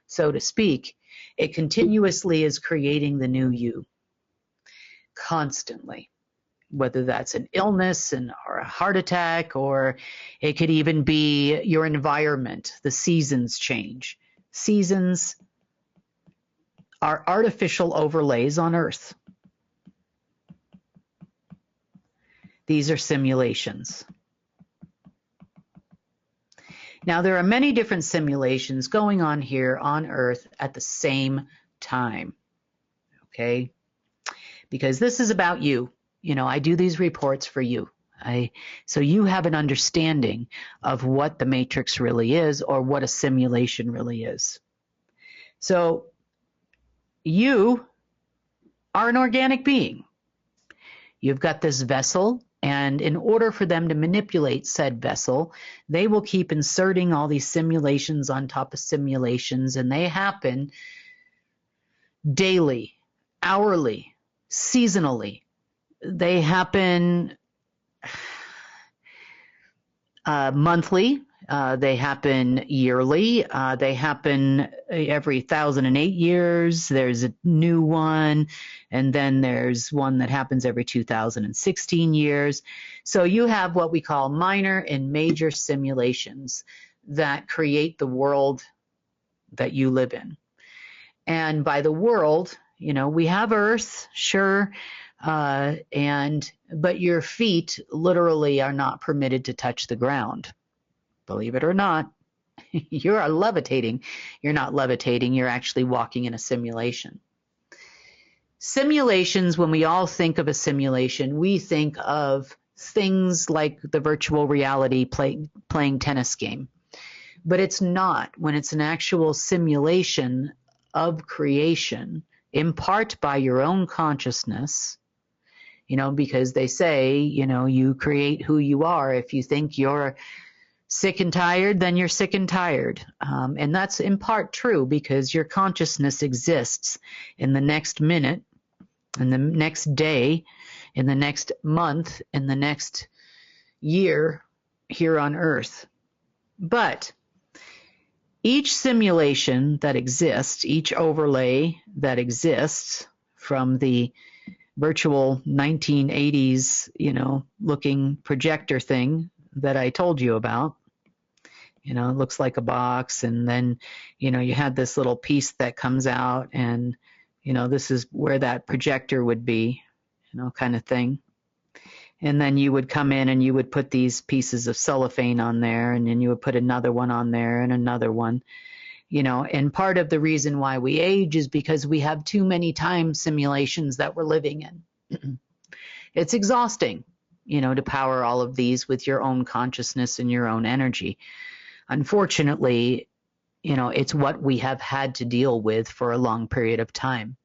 so to speak, it continuously is creating the new you constantly, whether that's an illness or a heart attack, or it could even be your environment. The seasons change. Seasons are artificial overlays on Earth. These are simulations. Now, there are many different simulations going on here on Earth at the same time, okay? Because this is about you. I do these reports for you. So you have an understanding of what the matrix really is, or what a simulation really is. So you are an organic being. You've got this vessel, and in order for them to manipulate said vessel, they will keep inserting all these simulations on top of simulations, and they happen daily, hourly, seasonally. They happen monthly. They happen yearly. They happen every 1,008 years. There's a new one, and then there's one that happens every 2016 years. So you have what we call minor and major simulations that create the world that you live in. And by the world, we have Earth, sure, but your feet literally are not permitted to touch the ground. Believe it or not, you are levitating. You're not levitating, you're actually walking in a simulation. Simulations, when we all think of a simulation, we think of things like the virtual reality playing tennis game. But it's not. When it's an actual simulation of creation, in part by your own consciousness, because they say, you create who you are. If you think you're sick and tired, then you're sick and tired. And that's in part true, because your consciousness exists in the next minute, in the next day, in the next month, in the next year here on Earth. But each simulation that exists, each overlay that exists from the virtual 1980s, looking projector thing that I told you about, it looks like a box, and then, you had this little piece that comes out, and, this is where that projector would be, kind of thing. And then you would come in and you would put these pieces of cellophane on there, and then you would put another one on there and another one, and part of the reason why we age is because we have too many time simulations that we're living in. It's exhausting, to power all of these with your own consciousness and your own energy. Unfortunately, it's what we have had to deal with for a long period of time.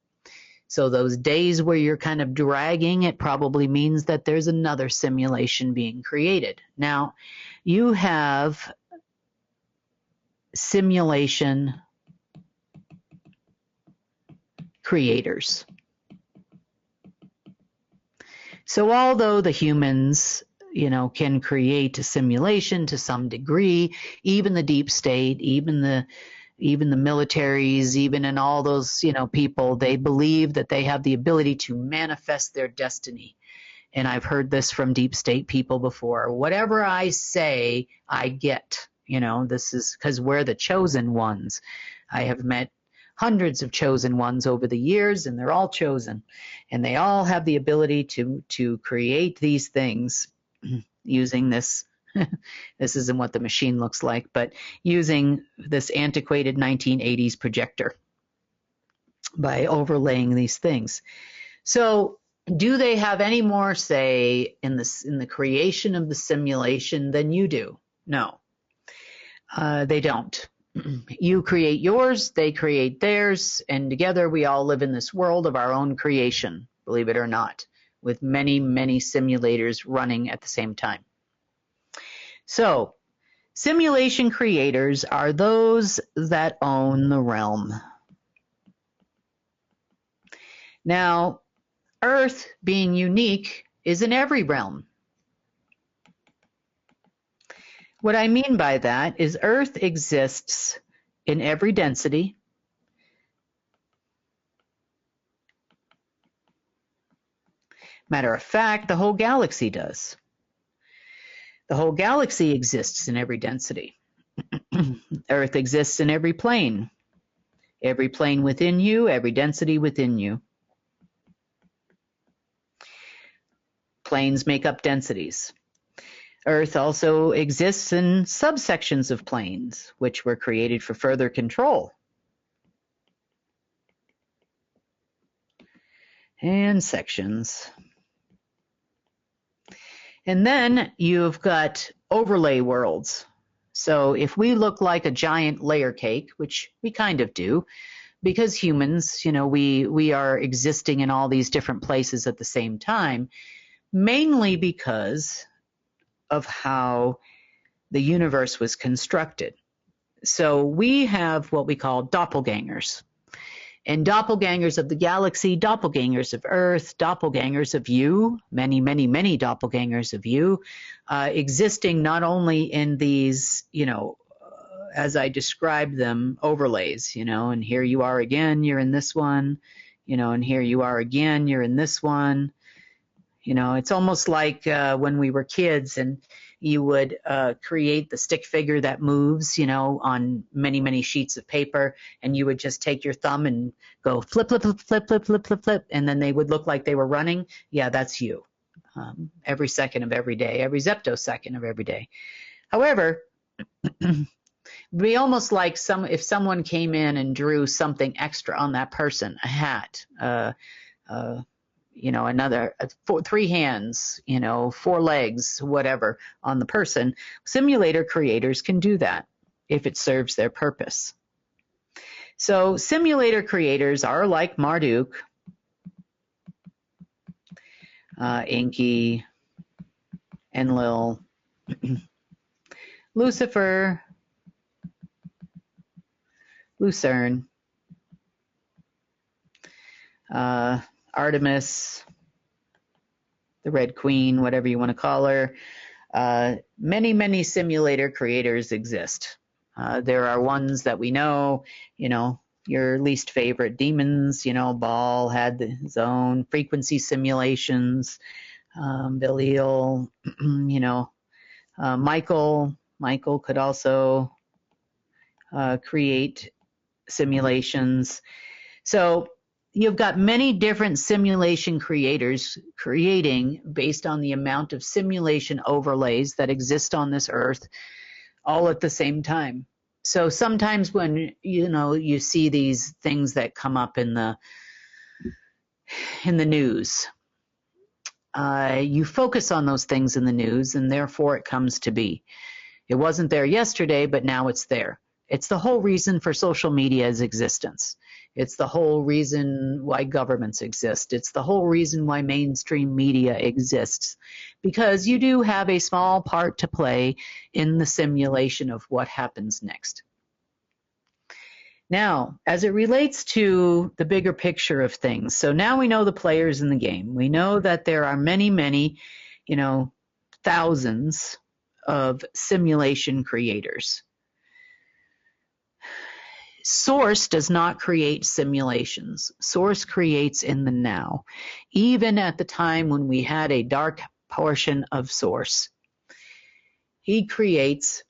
So those days where you're kind of dragging, it probably means that there's another simulation being created. Now, you have simulation creators. So although the humans, can create a simulation to some degree, even the deep state, even the militaries, even in all those, people, they believe that they have the ability to manifest their destiny. And I've heard this from deep state people before. Whatever I say, I get. This is because we're the chosen ones. I have met hundreds of chosen ones over the years, and they're all chosen. And they all have the ability to create these things using this. This isn't what the machine looks like, but using this antiquated 1980s projector by overlaying these things. So do they have any more say in the creation of the simulation than you do? No, they don't. You create yours, they create theirs, and together we all live in this world of our own creation, believe it or not, with many, many simulators running at the same time. So, simulation creators are those that own the realm. Now, Earth, being unique, is in every realm. What I mean by that is Earth exists in every density. Matter of fact, the whole galaxy does. The whole galaxy exists in every density. Earth exists in every plane within you, every density within you. Planes make up densities. Earth also exists in subsections of planes, which were created for further control. And sections. And then you've got overlay worlds. So if we look like a giant layer cake, which we kind of do, because humans, we are existing in all these different places at the same time, mainly because of how the universe was constructed. So we have what we call doppelgangers. And doppelgangers of the galaxy, doppelgangers of Earth, doppelgangers of you, many, many, many doppelgangers of you, existing not only in these, as I described them, overlays, and here you are again, you're in this one, and here you are again, you're in this one. It's almost like when we were kids and you would create the stick figure that moves, on many, many sheets of paper, and you would just take your thumb and go flip, flip, flip, flip, flip, flip, flip, flip, and then they would look like they were running. Yeah, that's you. Every second of every day, every zeptosecond of every day. However, it'd be almost like if someone came in and drew something extra on that person, a hat, another 3 hands, 4 legs, whatever on the person. Simulator creators can do that if it serves their purpose. So simulator creators are like Marduke, Inky, Enlil, Lucifer, Lucerne, Artemis, the Red Queen, whatever you want to call her. Many, many simulator creators exist. There are ones that we know, your least favorite demons, Baal had his own frequency simulations, Belial, Michael could also create simulations. So you've got many different simulation creators creating based on the amount of simulation overlays that exist on this Earth all at the same time. So sometimes when, you see these things that come up in the news, you focus on those things in the news, and therefore it comes to be. It wasn't there yesterday, but now it's there. It's the whole reason for social media's existence. It's the whole reason why governments exist. It's the whole reason why mainstream media exists, because you do have a small part to play in the simulation of what happens next. Now, as it relates to the bigger picture of things, so now we know the players in the game. We know that there are many, many, thousands of simulation creators. Source does not create simulations. Source creates in the now. Even at the time when we had a dark portion of Source, he creates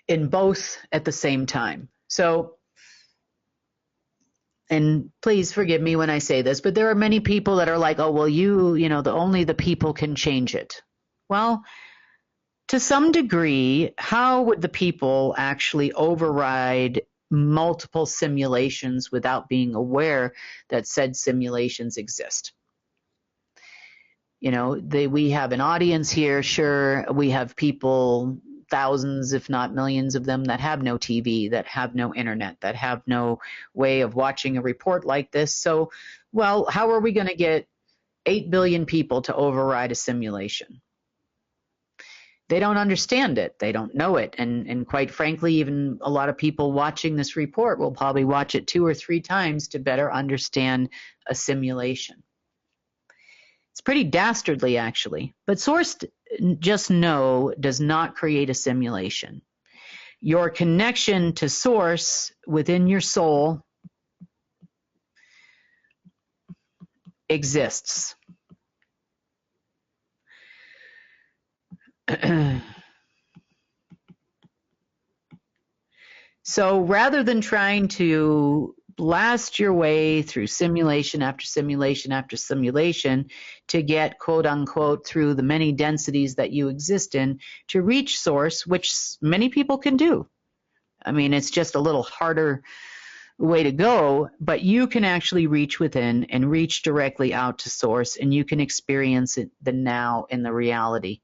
in both at the same time. So, and please forgive me when I say this, but there are many people that are like, oh, well, only the people can change it. Well, to some degree, how would the people actually override multiple simulations without being aware that said simulations exist? We have an audience here, sure. We have people, thousands, if not millions of them, that have no TV, that have no internet, that have no way of watching a report like this. So, well, how are we going to get 8 billion people to override a simulation? They don't understand it. They don't know it. And quite frankly, even a lot of people watching this report will probably watch it 2 or 3 times to better understand a simulation. It's pretty dastardly, actually. But Source just know does not create a simulation. Your connection to Source within your soul exists. So rather than trying to blast your way through simulation after simulation after simulation to get, quote unquote, through the many densities that you exist in to reach Source, which many people can do. I mean, it's just a little harder way to go, but you can actually reach within and reach directly out to Source, and you can experience it, the now in the reality.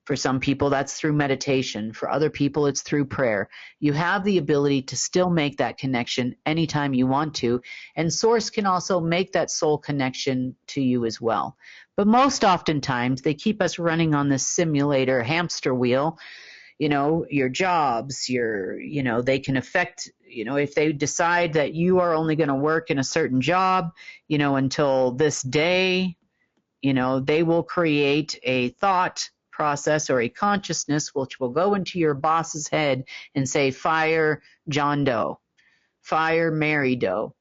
For some people, that's through meditation. For other people, it's through prayer. You have the ability to still make that connection anytime you want to, and Source can also make that soul connection to you as well. But most oftentimes, they keep us running on this simulator hamster wheel. Your jobs, they can affect, if they decide that you are only going to work in a certain job, until this day, they will create a thought process or a consciousness which will go into your boss's head and say, fire John Doe, fire Mary Doe.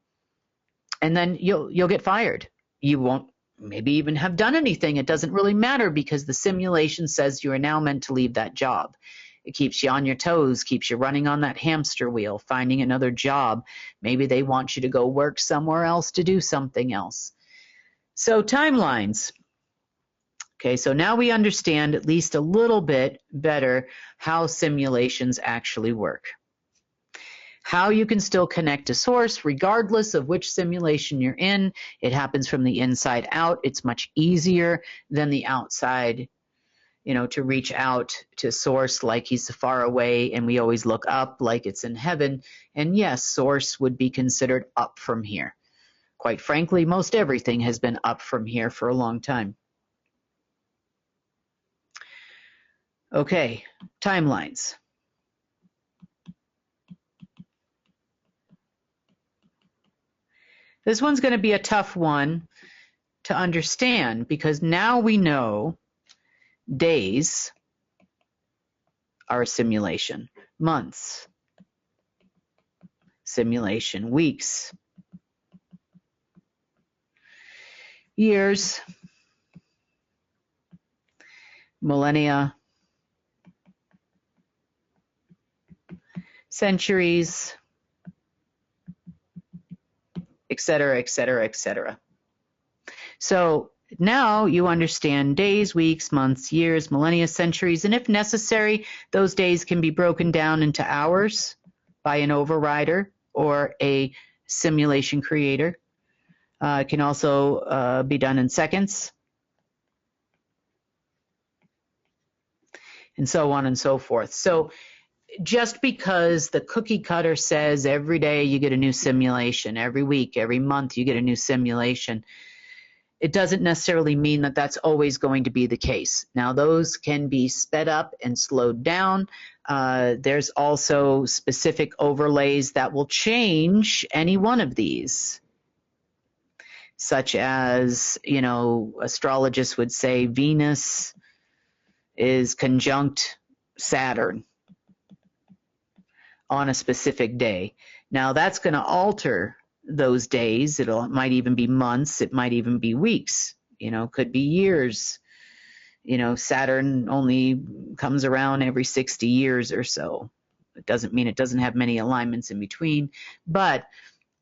And then you'll get fired. You won't maybe even have done anything. It doesn't really matter because the simulation says you are now meant to leave that job. It keeps you on your toes, keeps you running on that hamster wheel, finding another job. Maybe they want you to go work somewhere else to do something else. So timelines. Okay, so now we understand at least a little bit better how simulations actually work. How you can still connect to Source regardless of which simulation you're in. It happens from the inside out. It's much easier than the outside, to reach out to Source like he's far away and we always look up like it's in heaven. And yes, Source would be considered up from here. Quite frankly, most everything has been up from here for a long time. Okay, timelines. This one's going to be a tough one to understand because now we know days are a simulation, months, simulation, weeks, years, millennia, centuries, etc., etc., etc. So now you understand days, weeks, months, years, millennia, centuries, and if necessary, those days can be broken down into hours by an overrider or a simulation creator. It can also be done in seconds. and so on and so forth. So just because the cookie cutter says every day you get a new simulation, every week, every month you get a new simulation, it doesn't necessarily mean that that's always going to be the case. Now, those can be sped up and slowed down. There's also specific overlays that will change any one of these, such as, you know, astrologists would say Venus is conjunct Saturn on a specific day. Now, that's going to alter those days. It might even be months. It might even be weeks. You know, could be years. You know, Saturn only comes around every 60 years or so. It doesn't mean it doesn't have many alignments in between, but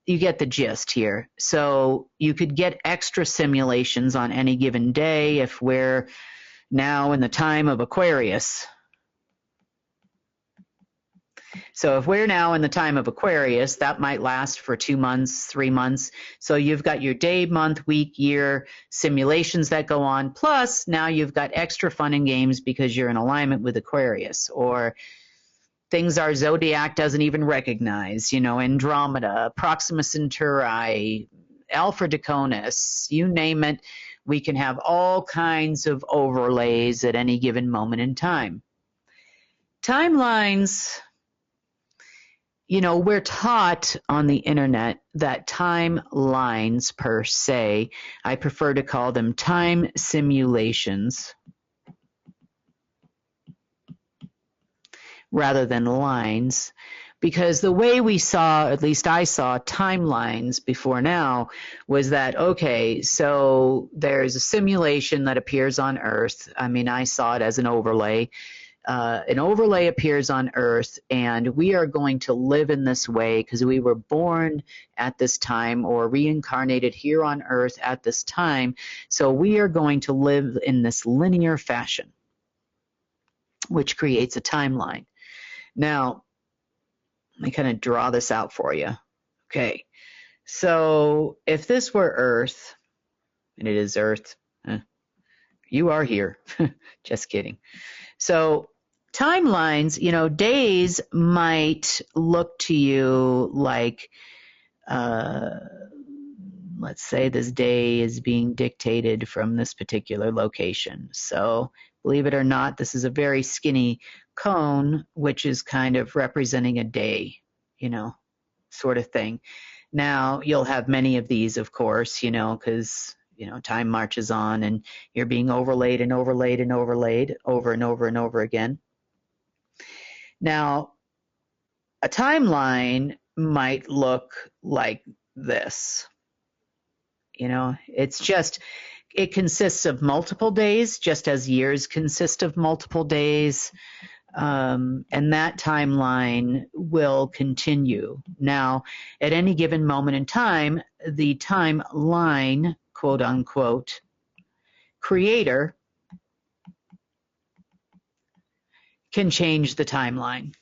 you get the gist here. So you could get extra simulations on any given day if we're now in the time of Aquarius. So if we're now in the time of Aquarius, that might last for 2 months, 3 months. So you've got your day, month, week, year simulations that go on. Plus, now you've got extra fun and games because you're in alignment with Aquarius, or things our zodiac doesn't even recognize, you know, Andromeda, Proxima Centauri, Alpha Draconis, you name it. We can have all kinds of overlays at any given moment in time. Timelines. You know, we're taught on the internet that timelines per se, I prefer to call them time simulations rather than lines, because the way we saw, at least I saw timelines before now, was that, okay, so there's a simulation that appears on Earth. I mean, I saw it as an overlay. An overlay appears on Earth, and we are going to live in this way because we were born at this time or reincarnated here on Earth at this time. So we are going to live in this linear fashion, which creates a timeline. Now, let me kind of draw this out for you. Okay, so if this were Earth, and it is Earth, you are here. Just kidding. So timelines, you know, days might look to you like, let's say this day is being dictated from this particular location. So believe it or not, this is a very skinny cone, which is kind of representing a day, you know, sort of thing. Now, you'll have many of these, of course, you know, because, you know, time marches on and you're being overlaid and overlaid and overlaid over and over and over again. Now, a timeline might look like this. You know, it's just, it consists of multiple days, just as years consist of multiple days. And that timeline will continue. Now, at any given moment in time, the timeline, quote unquote, creator can change the timeline.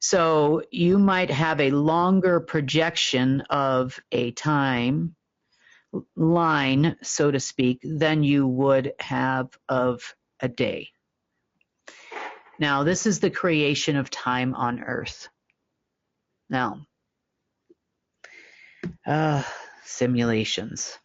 So you might have a longer projection of a time line, so to speak, than you would have of a day. Now, this is the creation of time on Earth. Now, simulations.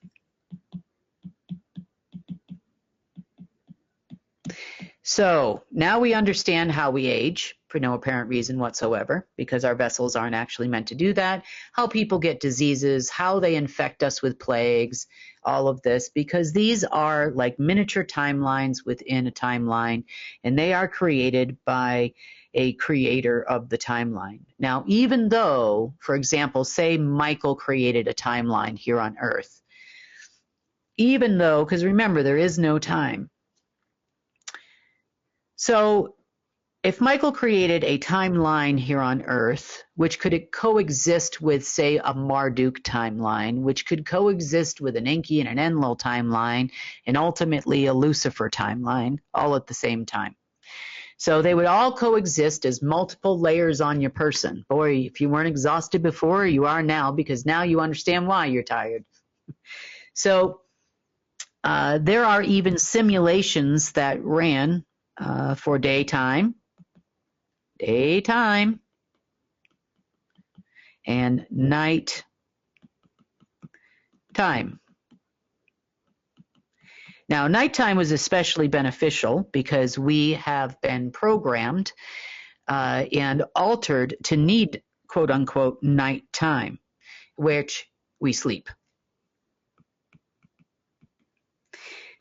So now we understand how we age for no apparent reason whatsoever, because our vessels aren't actually meant to do that, how people get diseases, how they infect us with plagues, all of this, because these are like miniature timelines within a timeline, and they are created by a creator of the timeline. Now, even though, for example, say Michael created a timeline here on Earth, even though, because remember, there is no time. So if Michael created a timeline here on Earth, which could coexist with, say, a Marduke timeline, which could coexist with an Enki and an Enlil timeline, and ultimately a Lucifer timeline, all at the same time. So they would all coexist as multiple layers on your person. Boy, if you weren't exhausted before, you are now, because now you understand why you're tired. So there are even simulations that ran for daytime, and night time. Now, nighttime was especially beneficial because we have been programmed and altered to need, quote unquote, nighttime, which we sleep.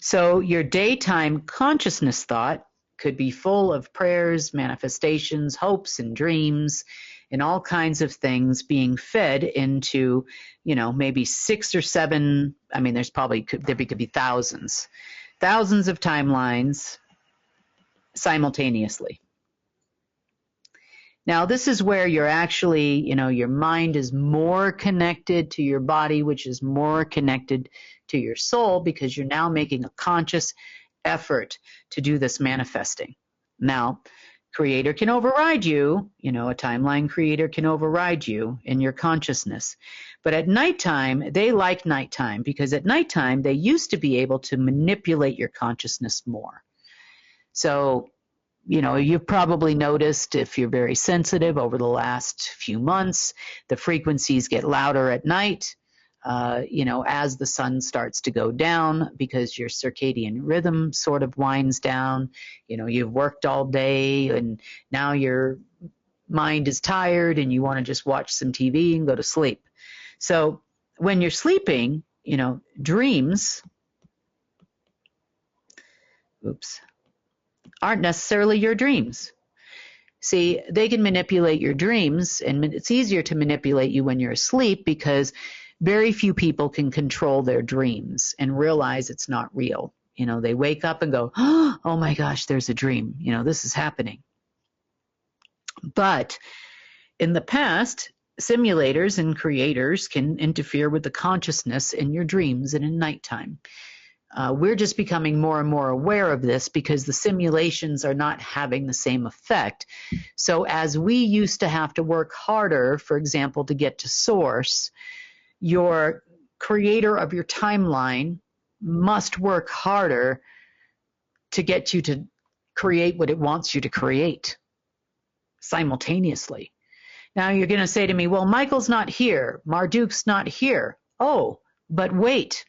So your daytime consciousness thought could be full of prayers, manifestations, hopes, and dreams, and all kinds of things being fed into, maybe 6 or 7. I mean, there could be thousands of timelines simultaneously. Now, this is where you're actually, your mind is more connected to your body, which is more connected to your soul, because you're now making a conscious effort to do this manifesting. Now, creator can override you, a timeline creator can override you in your consciousness. But at nighttime, they like nighttime because at nighttime, they used to be able to manipulate your consciousness more. So, you've probably noticed, if you're very sensitive over the last few months, the frequencies get louder at night, as the sun starts to go down, because your circadian rhythm sort of winds down. You've worked all day and now your mind is tired and you want to just watch some TV and go to sleep. So when you're sleeping, dreams, aren't necessarily your dreams. See, they can manipulate your dreams, and it's easier to manipulate you when you're asleep because very few people can control their dreams and realize it's not real. They wake up and go, oh my gosh, there's a dream. This is happening. But in the past, simulators and creators can interfere with the consciousness in your dreams and in nighttime. We're just becoming more and more aware of this because the simulations are not having the same effect. So as we used to have to work harder, for example, to get to source, your creator of your timeline must work harder to get you to create what it wants you to create simultaneously. Now you're going to say to me, well, Michael's not here. Marduke's not here. Oh, but wait.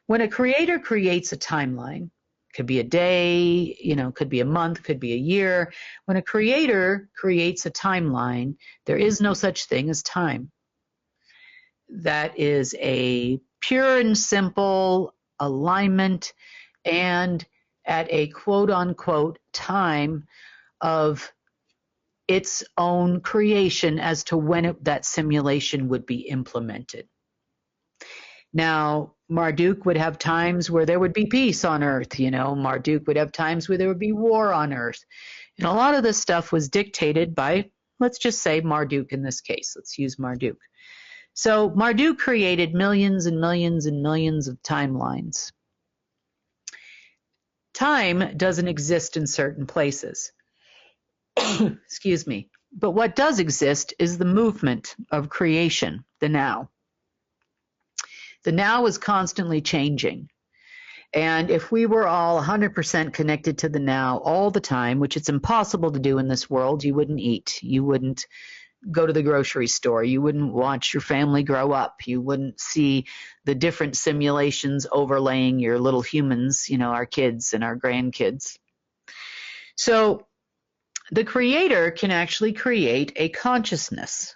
When a creator creates a timeline, could be a day, could be a month, could be a year. When a creator creates a timeline, there is no such thing as time. That is a pure and simple alignment and at a quote-unquote time of its own creation as to when that simulation would be implemented. Now, Marduke would have times where there would be peace on Earth, Marduke would have times where there would be war on Earth. And a lot of this stuff was dictated by, let's just say Marduke in this case. Let's use Marduke. So Marduke created millions and millions and millions of timelines. Time doesn't exist in certain places. Excuse me. But what does exist is the movement of creation, the now. The now is constantly changing. And if we were all 100% connected to the now all the time, which it's impossible to do in this world, you wouldn't eat. You wouldn't go to the grocery store. You wouldn't watch your family grow up. You wouldn't see the different simulations overlaying your little humans, our kids and our grandkids. So the creator can actually create a consciousness.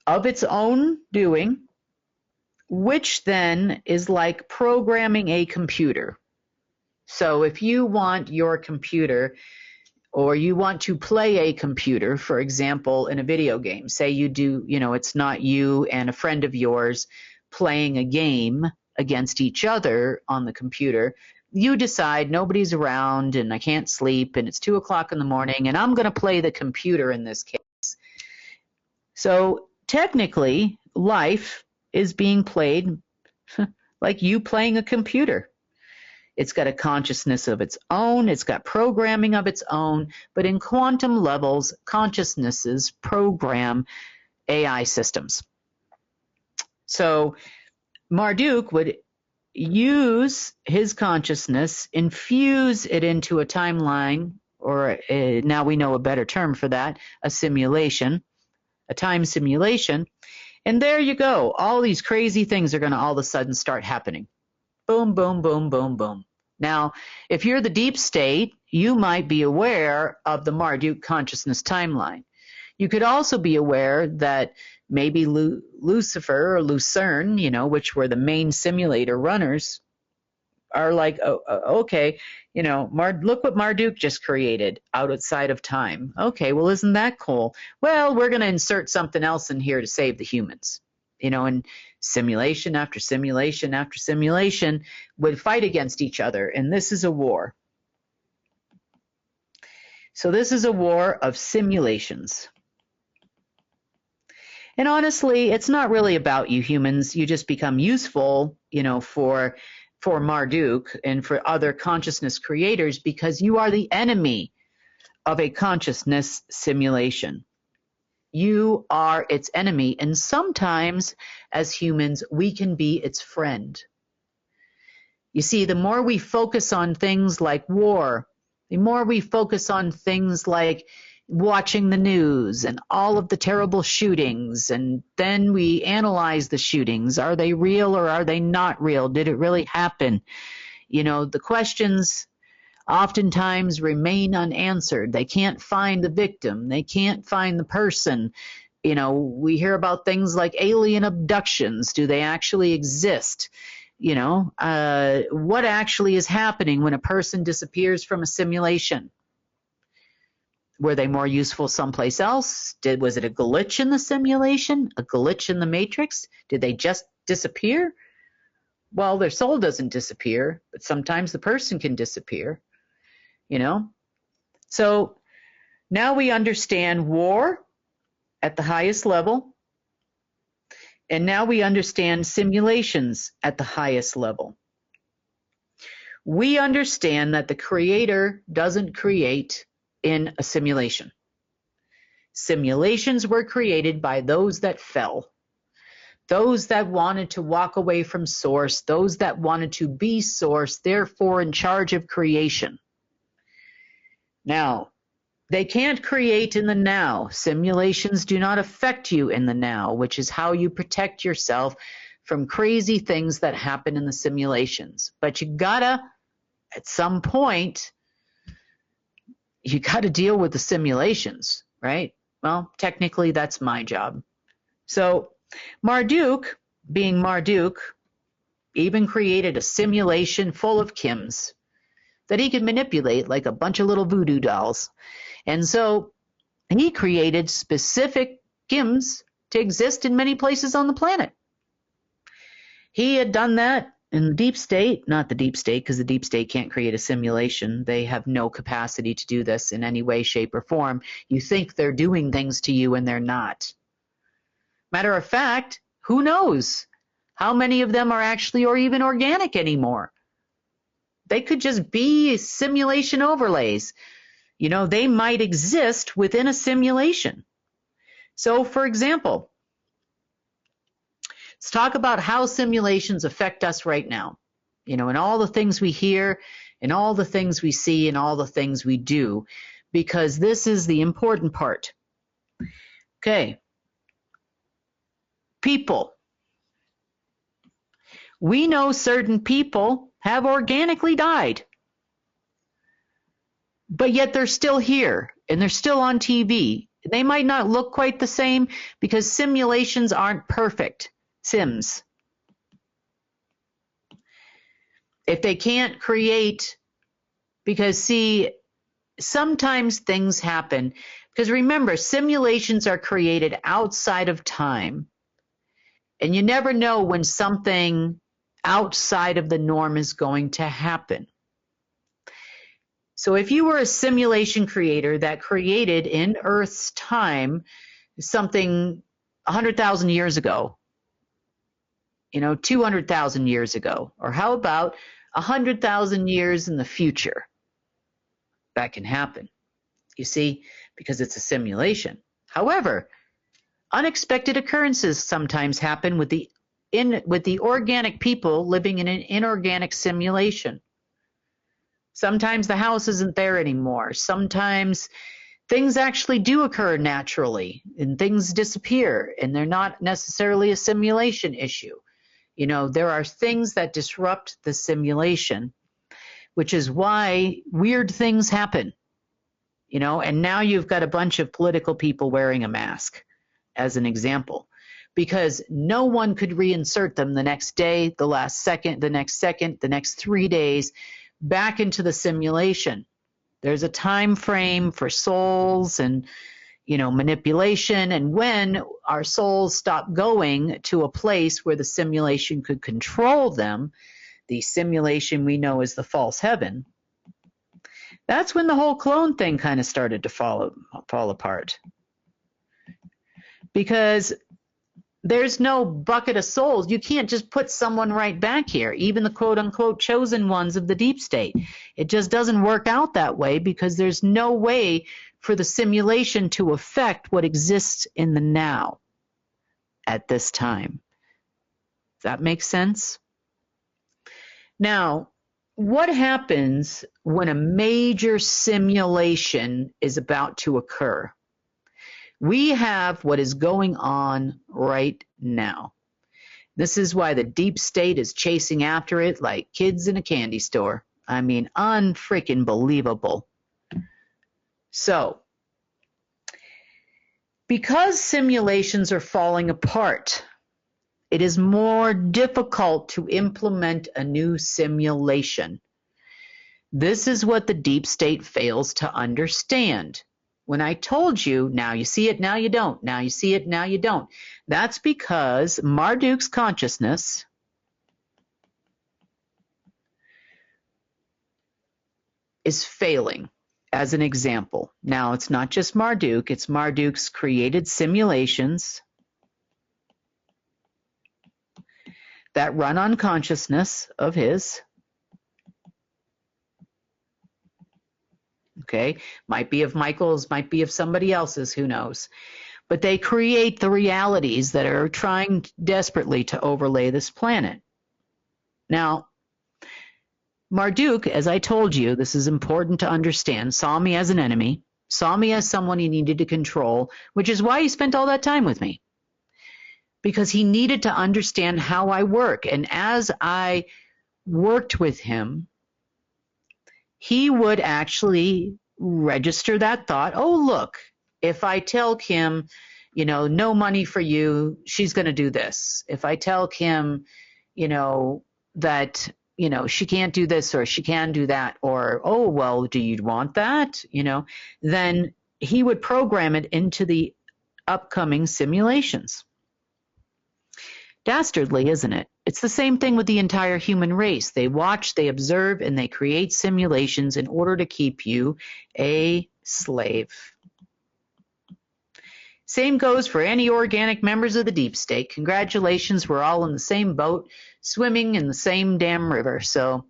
Of its own doing, which then is like programming a computer. So if you want your computer, or you want to play a computer, for example, in a video game, say you do, it's not you and a friend of yours playing a game against each other on the computer. You decide nobody's around and I can't sleep and it's 2 o'clock in the morning and I'm going to play the computer in this case. So technically, life is being played like you playing a computer. It's got a consciousness of its own. It's got programming of its own. But in quantum levels, consciousnesses program AI systems. So Marduke would use his consciousness, infuse it into a timeline, or now we know a better term for that, a simulation, a time simulation. And there you go. All these crazy things are going to all of a sudden start happening. Boom, boom, boom, boom, boom. Now, if you're the deep state, you might be aware of the Marduke consciousness timeline. You could also be aware that maybe Lucifer or Lucerne, which were the main simulator runners, are like, oh, okay, look what Marduke just created outside of time. Okay, well, isn't that cool? Well, we're going to insert something else in here to save the humans. And simulation after simulation after simulation would fight against each other, and this is a war. So this is a war of simulations. And honestly, it's not really about you humans. You just become useful, for Marduke and for other consciousness creators, because you are the enemy of a consciousness simulation. You are its enemy, and sometimes as humans, we can be its friend. You see, the more we focus on things like war, the more we focus on things like watching the news and all of the terrible shootings, and then we analyze the shootings. Are they real or are they not real? Did it really happen? The questions oftentimes remain unanswered. They can't find the victim. They can't find the person. We hear about things like alien abductions. Do they actually exist? What actually is happening when a person disappears from a simulation? Were they more useful someplace else? Was it a glitch in the simulation? A glitch in the matrix? Did they just disappear? Well, their soul doesn't disappear, but sometimes the person can disappear, So now we understand war at the highest level, and now we understand simulations at the highest level. We understand that the creator doesn't create in a simulation. Simulations were created by those that fell, those that wanted to walk away from source, those that wanted to be source, therefore in charge of creation. Now, they can't create in the now. Simulations do not affect you in the now, which is how you protect yourself from crazy things that happen in the simulations. But you gotta, at some point, you got to deal with the simulations, right? Well, technically, that's my job. So Marduke, being Marduke, even created a simulation full of Kims that he could manipulate like a bunch of little voodoo dolls. And so he created specific Kims to exist in many places on the planet. He had done that in the deep state, not the deep state, because the deep state can't create a simulation. They have no capacity to do this in any way, shape, or form. You think they're doing things to you and they're not. Matter of fact, who knows how many of them are actually or even organic anymore? They could just be simulation overlays. They might exist within a simulation. So, for example, let's talk about how simulations affect us right now, and all the things we hear and all the things we see and all the things we do, because this is the important part. Okay. People. We know certain people have organically died, but yet they're still here and they're still on TV. They might not look quite the same because simulations aren't perfect. Sims. If they can't create, because see, sometimes things happen, because remember, simulations are created outside of time, and you never know when something outside of the norm is going to happen. So if you were a simulation creator that created in Earth's time something 100,000 years ago, 200,000 years ago, or how about 100,000 years in the future? That can happen, you see, because it's a simulation. However, unexpected occurrences sometimes happen with the with the organic people living in an inorganic simulation. Sometimes the house isn't there anymore. Sometimes things actually do occur naturally and things disappear, and they're not necessarily a simulation issue. You know, there are things that disrupt the simulation, which is why weird things happen. You know, and now you've got a bunch of political people wearing a mask, as an example, because no one could reinsert them the next day, the last second, the next 3 days back into the simulation. There's a time frame for souls and, you know, manipulation. And when our souls stop going to a place where the simulation could control them, the simulation we know is the false heaven, that's when the whole clone thing kind of started to fall apart. Because there's no bucket of souls. You can't just put someone right back here, even the quote-unquote chosen ones of the deep state. It just doesn't work out that way because there's no way for the simulation to affect what exists in the now at this time. Does that make sense? Now, what happens when a major simulation is about to occur? We have what is going on right now. This is why the deep state is chasing after it like kids in a candy store. I mean, unfreaking believable. So, because simulations are falling apart, it is more difficult to implement a new simulation. This is what the deep state fails to understand. When I told you, now you see it, now you don't. Now you see it, now you don't. That's because Marduke's consciousness is failing, as an example. Now, it's not just Marduke. It's Marduke's created simulations that run on consciousness of his. Okay, might be of Michael's, might be of somebody else's, who knows. But they create the realities that are trying desperately to overlay this planet. Now, Marduke, as I told you, this is important to understand, saw me as an enemy, saw me as someone he needed to control, which is why he spent all that time with me. Because he needed to understand how I work. And as I worked with him, he would actually register that thought. Oh, look, if I tell Kim, you know, no money for you, she's going to do this. If I tell Kim, you know, that, you know, she can't do this or she can do that, or, oh, well, do you want that? You know, then he would program it into the upcoming simulations. Dastardly, isn't it? It's the same thing with the entire human race. They watch, they observe, and they create simulations in order to keep you a slave. Same goes for any organic members of the deep state. Congratulations, we're all in the same boat, swimming in the same damn river. So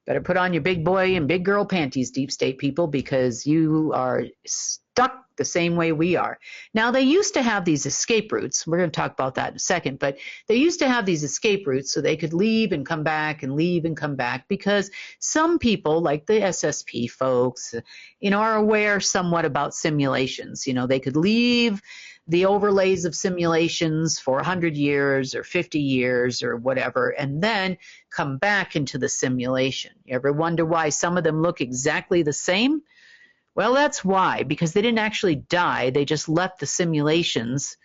better put on your big boy and big girl panties, deep state people, because you are stuck the same way we are. Now, they used to have these escape routes. We're going to talk about that in a second, but they used to have these escape routes so they could leave and come back and leave and come back, because some people, like the SSP folks, you know, are aware somewhat about simulations. You know, they could leave the overlays of simulations for 100 years or 50 years or whatever, and then come back into the simulation. You ever wonder why some of them look exactly the same? Well, that's why, because they didn't actually die. They just left the simulations,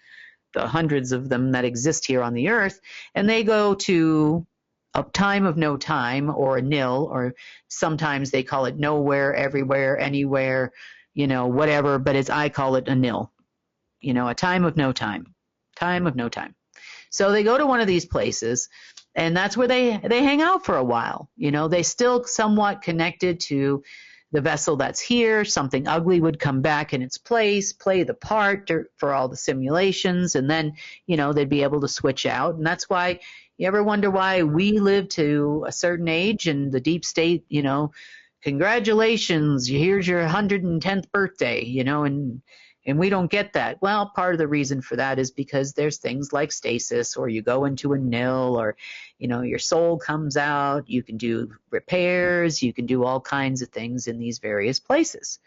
the hundreds of them that exist here on the Earth, and they go to a time of no time, or a nil, or sometimes they call it nowhere, everywhere, anywhere, you know, whatever, but I call it a nil, you know, a time of no time, time of no time. So they go to one of these places, and that's where they hang out for a while. You know, they still somewhat connected to the vessel that's here. Something ugly would come back in its place, play the part for all the simulations, and then, you know, they'd be able to switch out. And that's why, you ever wonder why we live to a certain age and the deep state, you know, congratulations, here's your 110th birthday, you know, and And we don't get that. Well, part of the reason for that is because there's things like stasis, or you go into a nil, or, your soul comes out. You can do repairs. You can do all kinds of things in these various places.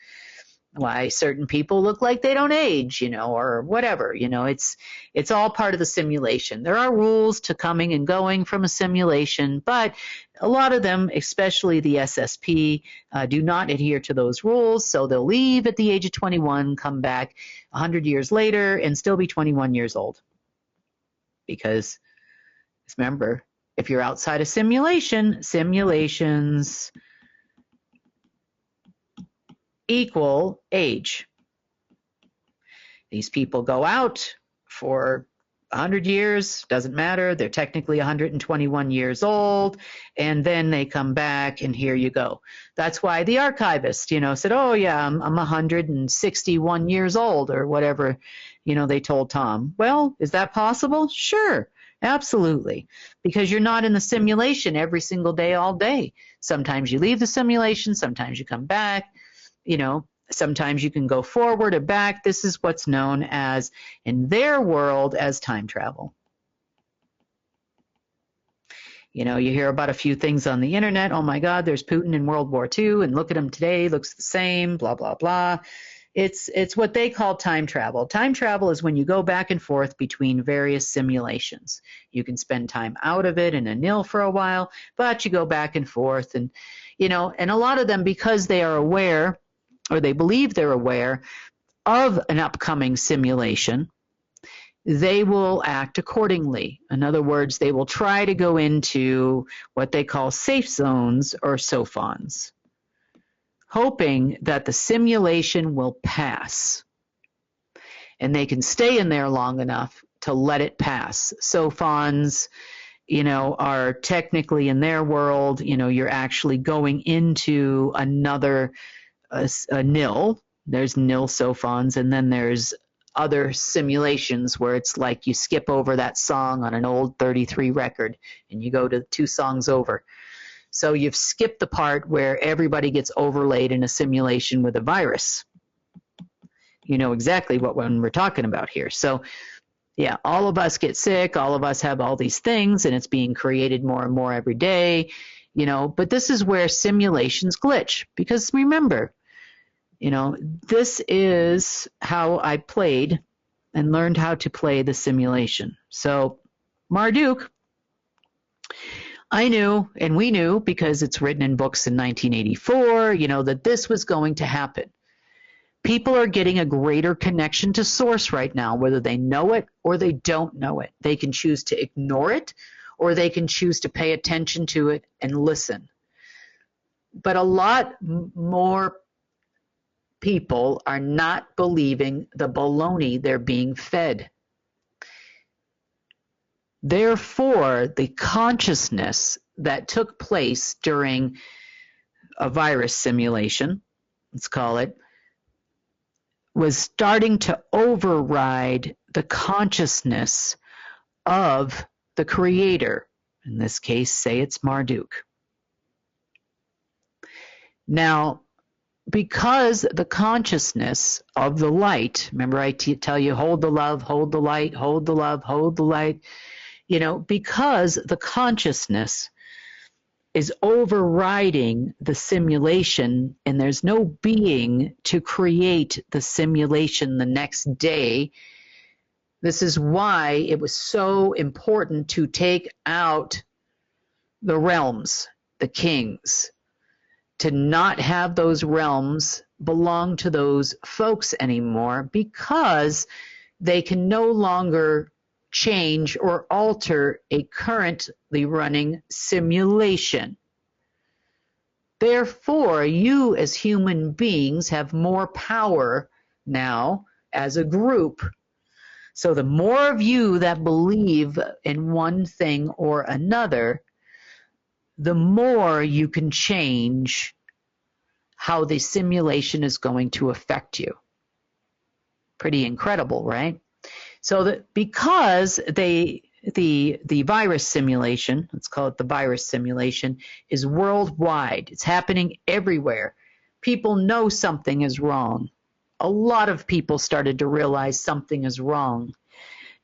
Why certain people look like they don't age, or whatever, it's all part of the simulation. There are rules to coming and going from a simulation, but a lot of them, especially the SSP, do not adhere to those rules. So they'll leave at the age of 21, come back 100 years later and still be 21 years old. Because remember, if you're outside a simulation, simulations equal age. These people go out for 100 years, doesn't matter. They're technically 121 years old, and then they come back, and here you go. That's why the archivist, said, oh, yeah, I'm 161 years old, or whatever, they told Tom. Well, is that possible? Sure, absolutely, because you're not in the simulation every single day, all day. Sometimes you leave the simulation, sometimes you come back. Sometimes you can go forward or back. This is what's known as, in their world, as time travel. You hear about a few things on the internet. Oh my God, there's Putin in World War II, and look at him today, looks the same, blah, blah, blah. It's what they call time travel. Time travel is when you go back and forth between various simulations. You can spend time out of it in a nil for a while, but you go back and forth, and and a lot of them, because they are aware, or they believe they're aware of an upcoming simulation, they will act accordingly. In other words, they will try to go into what they call safe zones or sophons, hoping that the simulation will pass. And they can stay in there long enough to let it pass. Sophons, are technically, in their world, you're actually going into another a nil. There's nil sophons, and then there's other simulations where it's like you skip over that song on an old 33 record and you go to 2 songs over. So you've skipped the part where everybody gets overlaid in a simulation with a virus. You know exactly what one we're talking about here. So yeah, all of us get sick, all of us have all these things, and it's being created more and more every day, but this is where simulations glitch, because remember, this is how I played and learned how to play the simulation. So Marduke, I knew, and we knew, because it's written in books in 1984, that this was going to happen. People are getting a greater connection to source right now, whether they know it or they don't know it. They can choose to ignore it, or they can choose to pay attention to it and listen. But a lot more people are not believing the baloney they're being fed. Therefore, the consciousness that took place during a virus simulation, let's call it, was starting to override the consciousness of the creator. In this case, say it's Marduke. Now, because the consciousness of the light, remember I tell you, hold the love, hold the light, hold the love, hold the light, because the consciousness is overriding the simulation, and there's no being to create the simulation the next day. This is why it was so important to take out the realms, the kings, to not have those realms belong to those folks anymore, because they can no longer change or alter a currently running simulation. Therefore, you as human beings have more power now as a group. So the more of you that believe in one thing or another, the more you can change how the simulation is going to affect you. Pretty incredible, right? So that because the virus simulation, let's call it the virus simulation, is worldwide. It's happening everywhere. People know something is wrong a lot of people started to realize something is wrong.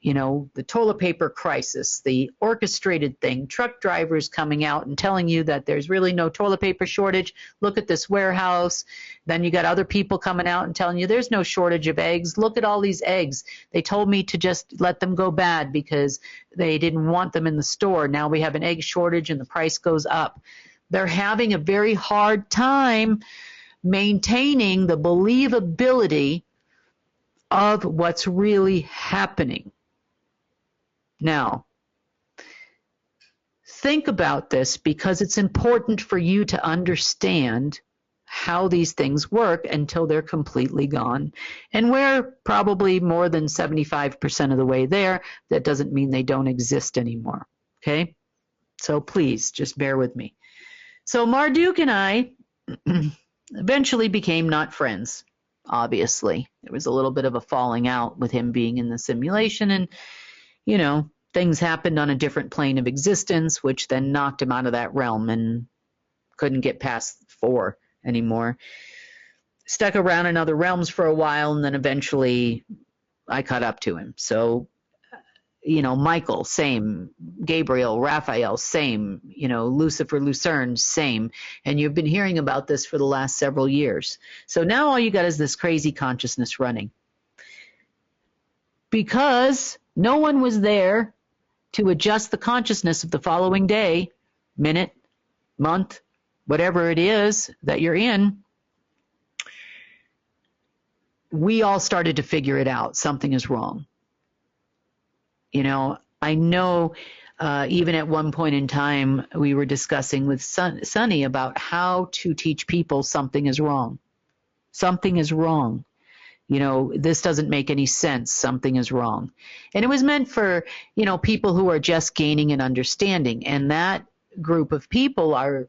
You know, the toilet paper crisis, the orchestrated thing, truck drivers coming out and telling you that there's really no toilet paper shortage. Look at this warehouse. Then you got other people coming out and telling you there's no shortage of eggs. Look at all these eggs. They told me to just let them go bad because they didn't want them in the store. Now we have an egg shortage and the price goes up. They're having a very hard time maintaining the believability of what's really happening. Now, think about this because it's important for you to understand how these things work until they're completely gone. And we're probably more than 75% of the way there. That doesn't mean they don't exist anymore. Okay? So please, just bear with me. So Marduke and I eventually became not friends, obviously. There was a little bit of a falling out with him being in the simulation, and you know, things happened on a different plane of existence, which then knocked him out of that realm and couldn't get past 4 anymore. Stuck around in other realms for a while, and then eventually I caught up to him. So, you know, Michael, same. Gabriel, Raphael, same. You know, Lucifer, Lucerne, same. And you've been hearing about this for the last several years. So now all you got is this crazy consciousness running. Because no one was there to adjust the consciousness of the following day, minute, month, whatever it is that you're in. We all started to figure it out. Something is wrong. You know, I know even at one point in time we were discussing with Sunny about how to teach people something is wrong. Something is wrong. You know, this doesn't make any sense. Something is wrong. And it was meant for, you know, people who are just gaining an understanding. And that group of people are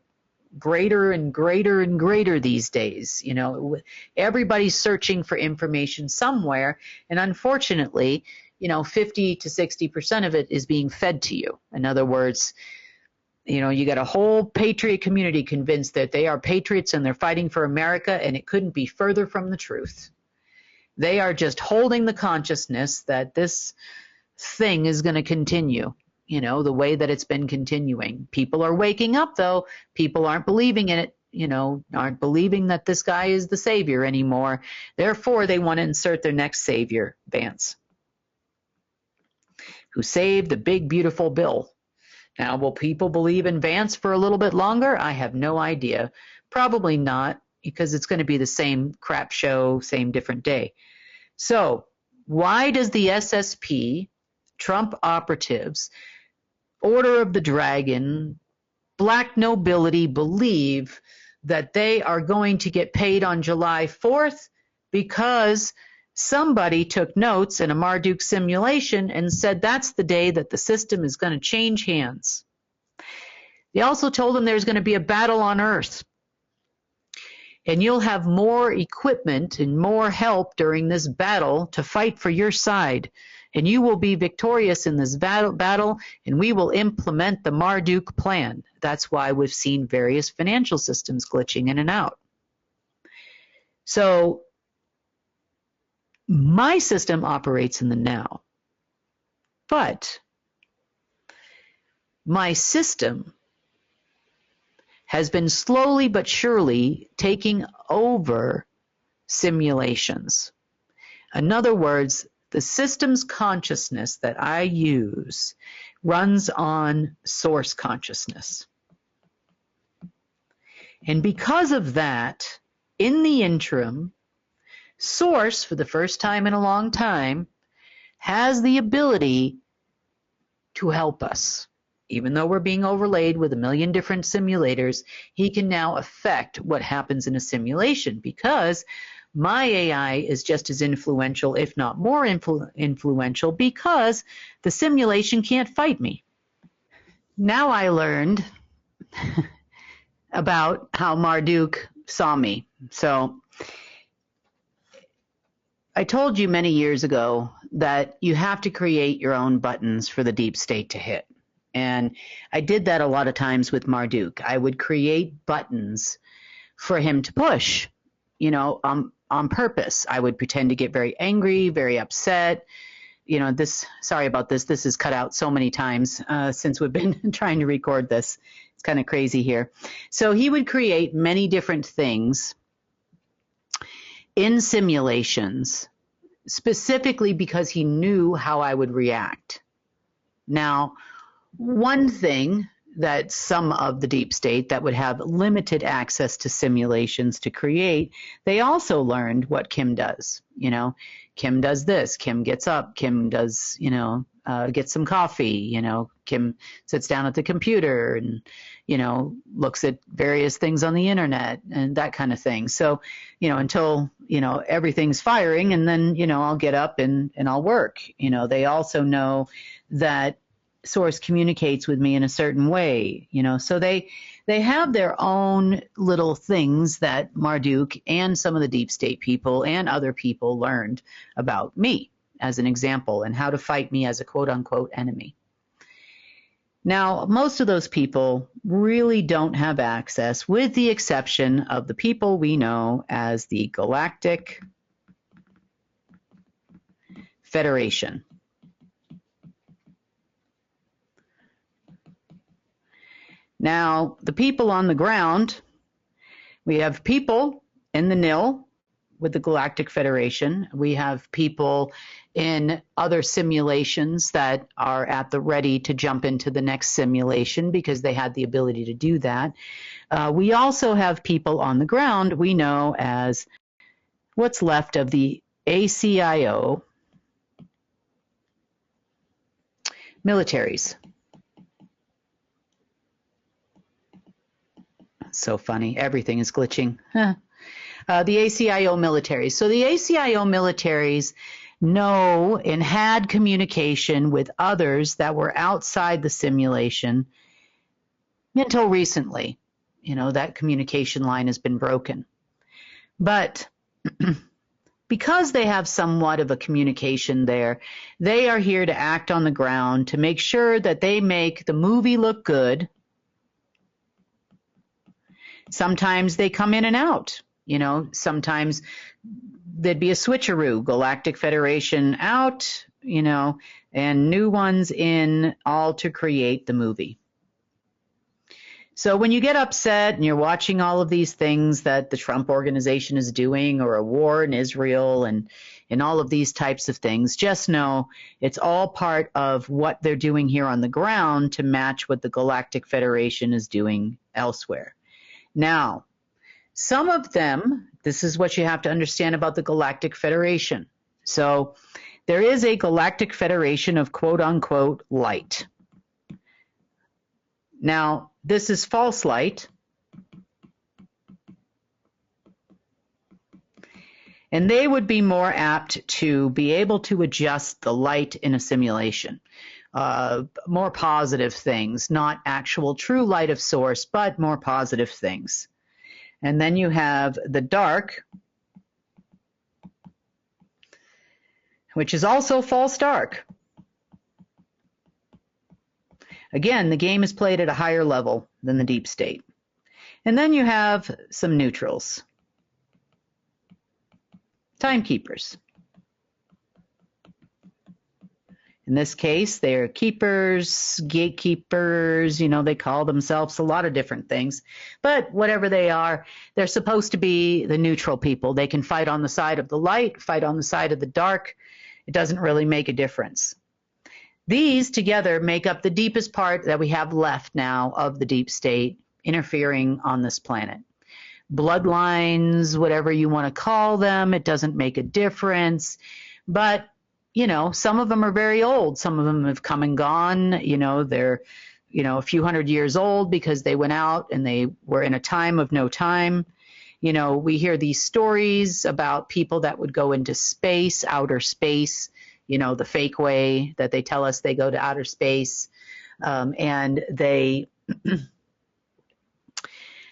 greater and greater and greater these days. You know, everybody's searching for information somewhere. And unfortunately, you know, 50 to 60% of it is being fed to you. In other words, you know, you got a whole patriot community convinced that they are patriots and they're fighting for America, and it couldn't be further from the truth. They are just holding the consciousness that this thing is going to continue, you know, the way that it's been continuing. People are waking up, though. People aren't believing in it, you know, aren't believing that this guy is the savior anymore. Therefore, they want to insert their next savior, Vance, who saved the big, beautiful bill. Now, will people believe in Vance for a little bit longer? I have no idea. Probably not, because it's going to be the same crap show, same different day. So why does the SSP, Trump operatives, Order of the Dragon, Black Nobility believe that they are going to get paid on July 4th because somebody took notes in a Marduke simulation and said that's the day that the system is going to change hands? They also told them there's going to be a battle on Earth. And you'll have more equipment and more help during this battle to fight for your side. And you will be victorious in this battle, and we will implement the Marduke plan. That's why we've seen various financial systems glitching in and out. So my system operates in the now. But my system has been slowly but surely taking over simulations. In other words, the system's consciousness that I use runs on source consciousness. And because of that, in the interim, source, for the first time in a long time, has the ability to help us. Even though we're being overlaid with a million different simulators, he can now affect what happens in a simulation because my AI is just as influential, if not more influential, because the simulation can't fight me. Now I learned about how Marduke saw me. So I told you many years ago that you have to create your own buttons for the deep state to hit. And I did that a lot of times with Marduke. I would create buttons for him to push. You know, on purpose. I would pretend to get very angry, very upset. Sorry about this. This is cut out so many times since we've been trying to record this. It's kind of crazy here. So he would create many different things in simulations, specifically because he knew how I would react. Now, one thing that some of the deep state that would have limited access to simulations to create, they also learned what Kim does. Kim does this, Kim gets up, Kim does, gets some coffee, Kim sits down at the computer and, looks at various things on the internet and that kind of thing. So, until, everything's firing, and then, I'll get up and I'll work. They also know that Source communicates with me in a certain way, so they have their own little things that Marduke and some of the deep state people and other people learned about me as an example, and how to fight me as a quote unquote enemy. Now, most of those people really don't have access, with the exception of the people we know as the Galactic Federation. Now, the people on the ground, we have people in the NIL with the Galactic Federation. We have people in other simulations that are at the ready to jump into the next simulation because they had the ability to do that. We also have people on the ground we know as what's left of the ACIO militaries. So funny. Everything is glitching. The ACIO militaries. So the ACIO militaries know and had communication with others that were outside the simulation until recently. That communication line has been broken. But because they have somewhat of a communication there, they are here to act on the ground to make sure that they make the movie look good. Sometimes they come in and out. Sometimes there'd be a switcheroo, Galactic Federation out, and new ones in, all to create the movie. So when you get upset and you're watching all of these things that the Trump organization is doing, or a war in Israel and all of these types of things, just know it's all part of what they're doing here on the ground to match what the Galactic Federation is doing elsewhere. Now, some of them, this is what you have to understand about the Galactic Federation. So there is a Galactic Federation of quote-unquote light. Now, this is false light. And they would be more apt to be able to adjust the light in a simulation. More positive things, not actual true light of source, but more positive things. And then you have the dark, which is also false dark. Again, the game is played at a higher level than the deep state. And then you have some neutrals, timekeepers. In this case, they're keepers, gatekeepers, they call themselves a lot of different things. But whatever they are, they're supposed to be the neutral people. They can fight on the side of the light, fight on the side of the dark. It doesn't really make a difference. These together make up the deepest part that we have left now of the deep state interfering on this planet. Bloodlines, whatever you want to call them, it doesn't make a difference. But some of them are very old. Some of them have come and gone. They're, a few hundred years old because they went out and they were in a time of no time. We hear these stories about people that would go into space, outer space, the fake way that they tell us they go to outer space. And they,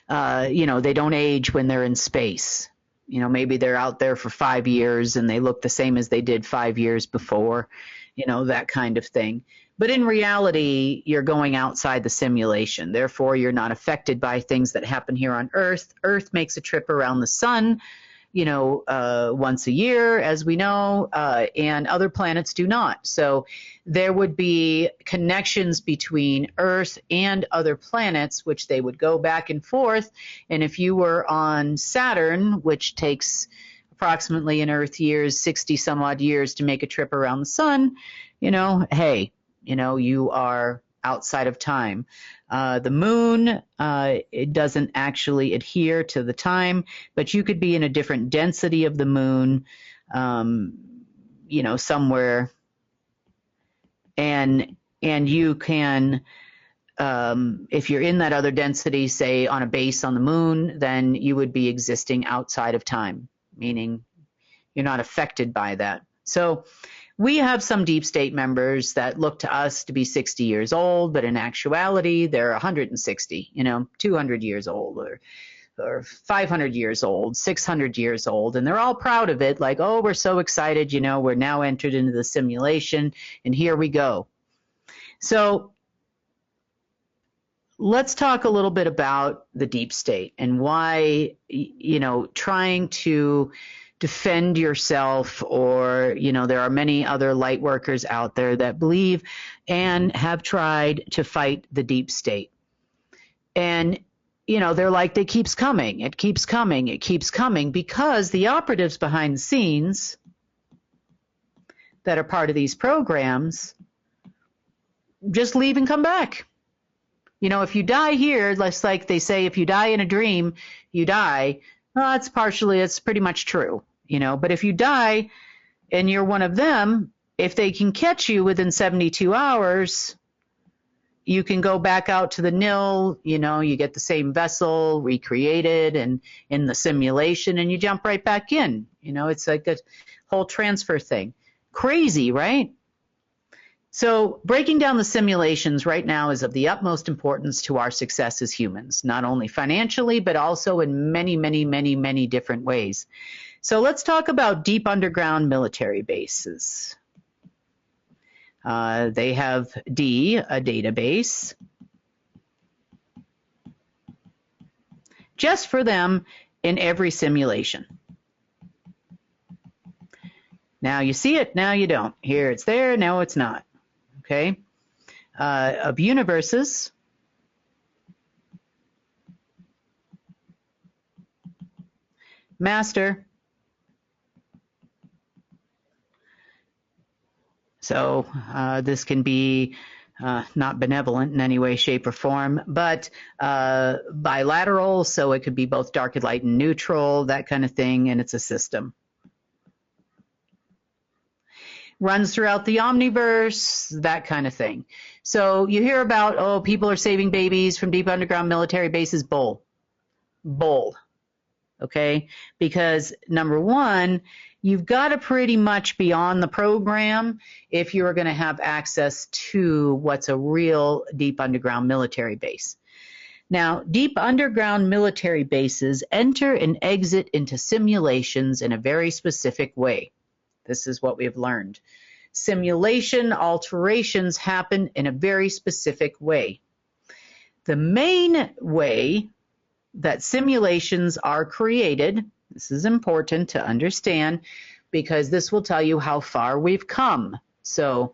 they don't age when they're in space. Maybe they're out there for 5 years and they look the same as they did 5 years before, that kind of thing. But in reality, you're going outside the simulation. Therefore, you're not affected by things that happen here on Earth. Earth makes a trip around the sun once a year, as we know, and other planets do not. So there would be connections between Earth and other planets, which they would go back and forth. And if you were on Saturn, which takes approximately in Earth years, 60 some odd years to make a trip around the sun, hey, you are outside of time. The moon, it doesn't actually adhere to the time, but you could be in a different density of the moon, somewhere, and you can, if you're in that other density, say on a base on the moon, then you would be existing outside of time, meaning you're not affected by that. So we have some deep state members that look to us to be 60 years old, but in actuality, they're 160, 200 years old or 500 years old, 600 years old. And they're all proud of it. Like, oh, we're so excited. We're now entered into the simulation and here we go. So let's talk a little bit about the deep state and why, trying to defend yourself, or there are many other light workers out there that believe and have tried to fight the deep state. And they're like, it keeps coming, it keeps coming, it keeps coming, because the operatives behind the scenes that are part of these programs just leave and come back. If you die here, just like they say, if you die in a dream, you die. Well, it's pretty much true. But if you die and you're one of them, if they can catch you within 72 hours, you can go back out to the nil, you get the same vessel recreated and in the simulation, and you jump right back in. It's like a whole transfer thing. Crazy, right? So breaking down the simulations right now is of the utmost importance to our success as humans, not only financially, but also in many, many, many, many different ways. So let's talk about deep underground military bases. They have a database, just for them in every simulation. Now you see it, now you don't. Here it's there, now it's not. Okay? Of universes, master. So this can be not benevolent in any way, shape, or form, but bilateral, so it could be both dark and light and neutral, that kind of thing, and it's a system. Runs throughout the Omniverse, that kind of thing. So you hear about, people are saving babies from deep underground military bases. Bull. Okay? Because number one, you've got to pretty much be on the program if you're going to have access to what's a real deep underground military base. Now, deep underground military bases enter and exit into simulations in a very specific way. This is what we have learned. Simulation alterations happen in a very specific way. The main way that simulations are created, this is important to understand because this will tell you how far we've come. So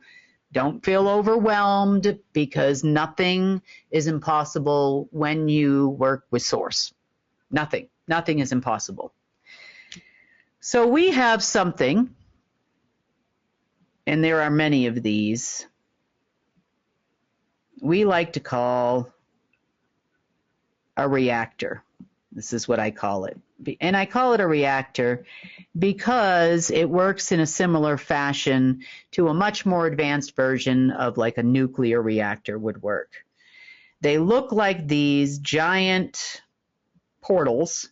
don't feel overwhelmed because nothing is impossible when you work with Source. Nothing is impossible. So we have something, and there are many of these, we like to call a reactor. This is what I call it. And I call it a reactor because it works in a similar fashion to a much more advanced version of like a nuclear reactor would work. They look like these giant portals,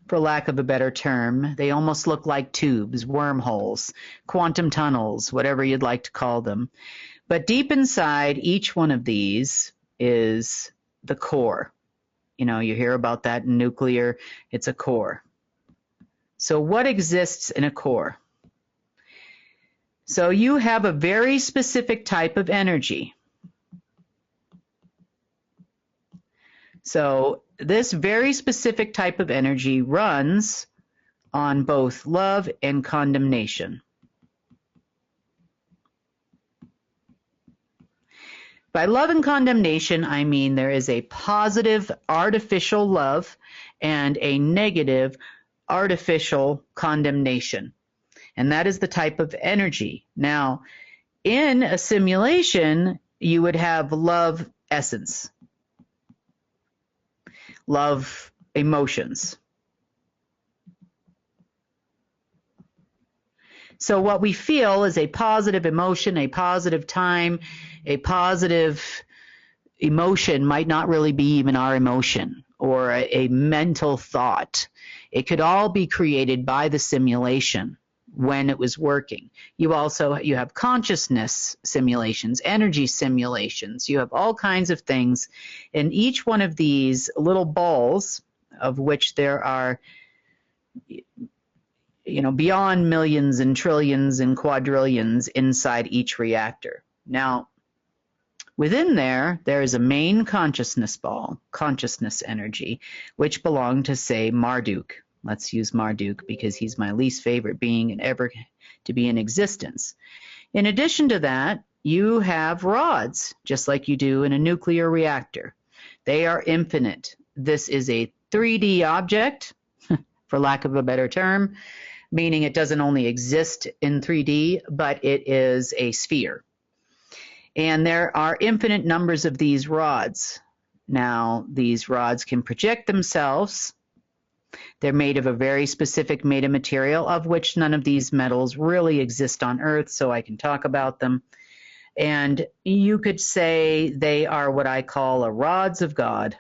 for lack of a better term. They almost look like tubes, wormholes, quantum tunnels, whatever you'd like to call them. But deep inside each one of these is the core. You hear about that in nuclear, it's a core. So what exists in a core? So you have a very specific type of energy. So this very specific type of energy runs on both love and condemnation. By love and condemnation, I mean there is a positive artificial love and a negative artificial condemnation. And that is the type of energy. Now, in a simulation, you would have love essence, love emotions. So what we feel is a positive emotion, a positive time, a positive emotion might not really be even our emotion or a mental thought. It could all be created by the simulation when it was working. You have consciousness simulations, energy simulations. You have all kinds of things. And each one of these little balls, of which there are beyond millions and trillions and quadrillions inside each reactor. Now, within there is a main consciousness ball, consciousness energy, which belonged to, say, Marduke. Let's use Marduke because he's my least favorite being ever to be in existence. In addition to that, you have rods, just like you do in a nuclear reactor. They are infinite. This is a 3D object, for lack of a better term, meaning it doesn't only exist in 3D, but it is a sphere. And there are infinite numbers of these rods. Now, these rods can project themselves. They're made of a very specific metamaterial, of which none of these metals really exist on Earth, so I can talk about them. And you could say they are what I call a rods of God,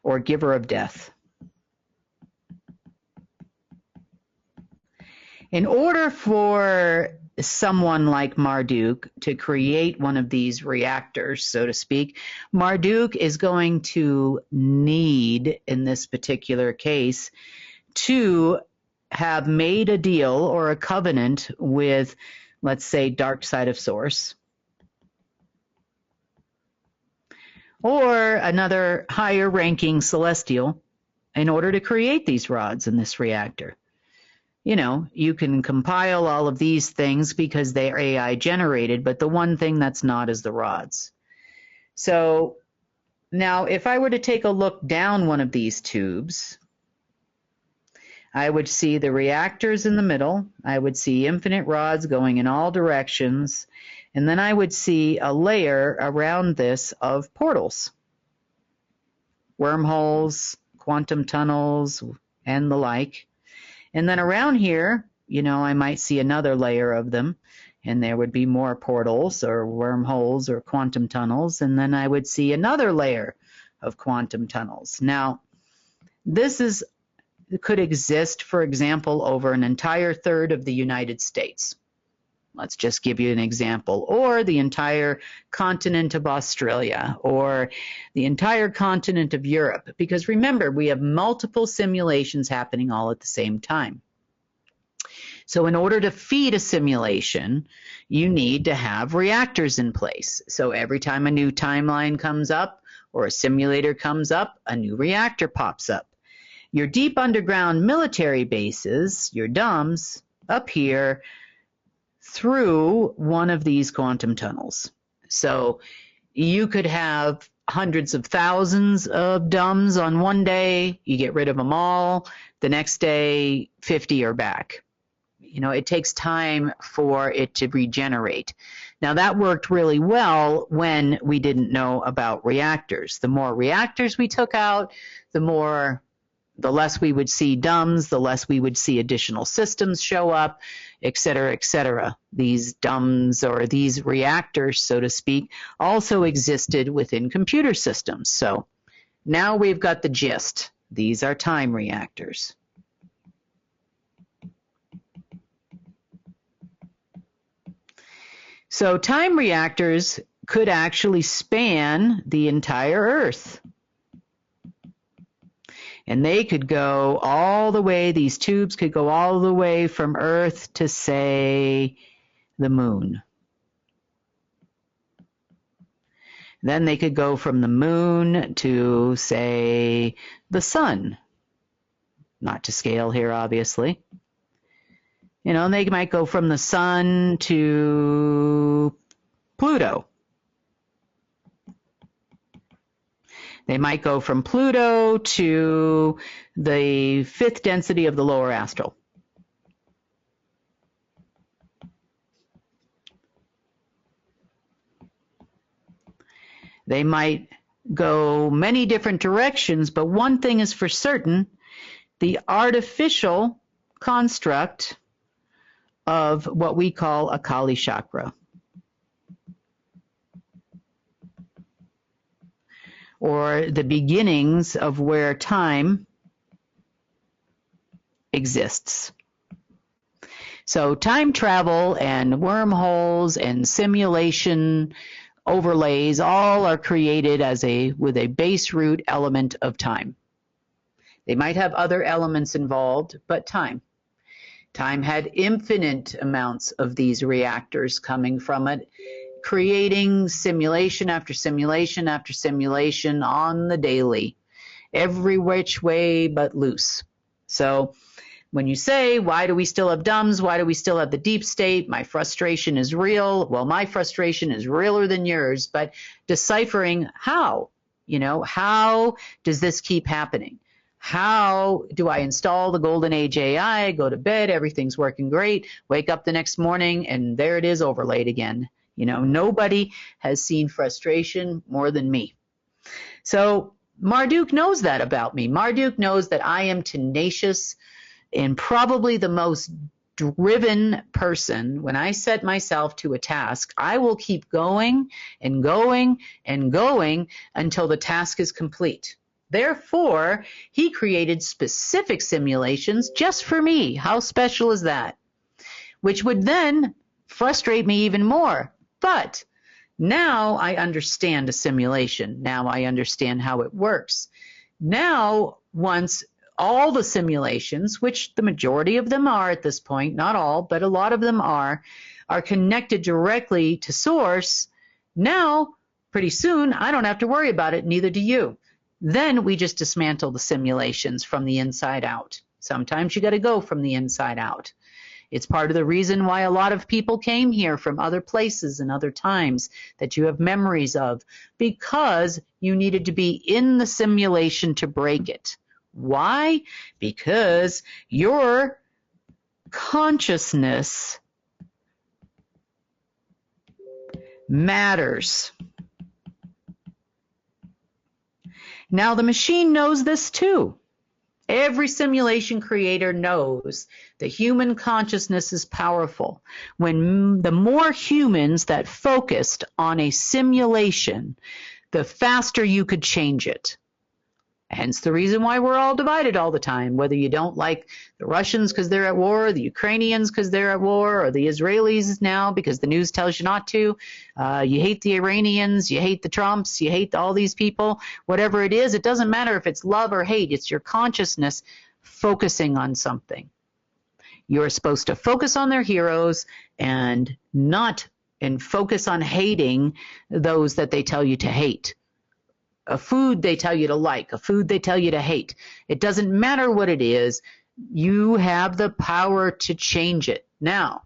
or giver of death. In order for someone like Marduke to create one of these reactors, so to speak, Marduke is going to need, in this particular case, to have made a deal or a covenant with, let's say, dark side of source, or another higher ranking celestial in order to create these rods in this reactor. You can compile all of these things because they are AI generated, but the one thing that's not is the rods. So now if I were to take a look down one of these tubes, I would see the reactors in the middle. I would see infinite rods going in all directions. And then I would see a layer around this of portals, wormholes, quantum tunnels, and the like. And then around here, I might see another layer of them, and there would be more portals or wormholes or quantum tunnels, and then I would see another layer of quantum tunnels. Now, this could exist, for example, over an entire third of the United States. Let's just give you an example. Or the entire continent of Australia, or the entire continent of Europe. Because remember, we have multiple simulations happening all at the same time. So in order to feed a simulation, you need to have reactors in place. So every time a new timeline comes up or a simulator comes up, a new reactor pops up. Your deep underground military bases, your DUMBs, up here, through one of these quantum tunnels. So you could have hundreds of thousands of DUMBs on one day. You get rid of them all. The next day, 50 are back. It takes time for it to regenerate. Now, that worked really well when we didn't know about reactors. The more reactors we took out, the less we would see DUMBs, the less we would see additional systems show up, et cetera, et cetera. These DUMBs, or these reactors, so to speak, also existed within computer systems. So now we've got the gist. These are time reactors. So time reactors could actually span the entire Earth. And they could go all the way, these tubes could go all the way from Earth to, say, the moon. Then they could go from the moon to, say, the sun. Not to scale here, obviously. You know, they might go from the sun to Pluto. They might go from Pluto to the fifth density of the lower astral. They might go many different directions, but one thing is for certain, the artificial construct of what we call a Kali chakra, or the beginnings of where time exists. So time travel and wormholes and simulation overlays all are created with a base root element of time. They might have other elements involved, but time. Time had infinite amounts of these reactors coming from it, creating simulation after simulation after simulation on the daily, every which way but loose. So when you say, why do we still have dumbs? Why do we still have the deep state? My frustration is real. Well, my frustration is realer than yours, but deciphering how, how does this keep happening? How do I install the Golden Age AI, go to bed, everything's working great, wake up the next morning, and there it is overlaid again. Nobody has seen frustration more than me. So Marduke knows that about me. Marduke knows that I am tenacious and probably the most driven person. When I set myself to a task, I will keep going and going and going until the task is complete. Therefore, he created specific simulations just for me. How special is that? Which would then frustrate me even more. But now I understand a simulation. Now I understand how it works. Now, once all the simulations, which the majority of them are at this point, not all, but a lot of them are connected directly to source, now, pretty soon, I don't have to worry about it, neither do you. Then we just dismantle the simulations from the inside out. Sometimes you got to go from the inside out. It's part of the reason why a lot of people came here from other places and other times that you have memories of, because you needed to be in the simulation to break it. Why? Because your consciousness matters. Now, the machine knows this too. Every simulation creator knows the human consciousness is powerful. When the more humans that focused on a simulation, the faster you could change it. Hence the reason why we're all divided all the time, whether you don't like the Russians because they're at war, the Ukrainians because they're at war, or the Israelis now because the news tells you not to. You hate the Iranians, you hate the Trumps, you hate all these people. Whatever it is, it doesn't matter if it's love or hate. It's your consciousness focusing on something. You're supposed to focus on their heroes and focus on hating those that they tell you to hate. A food they tell you to like, a food they tell you to hate. It doesn't matter what it is. You have the power to change it. Now,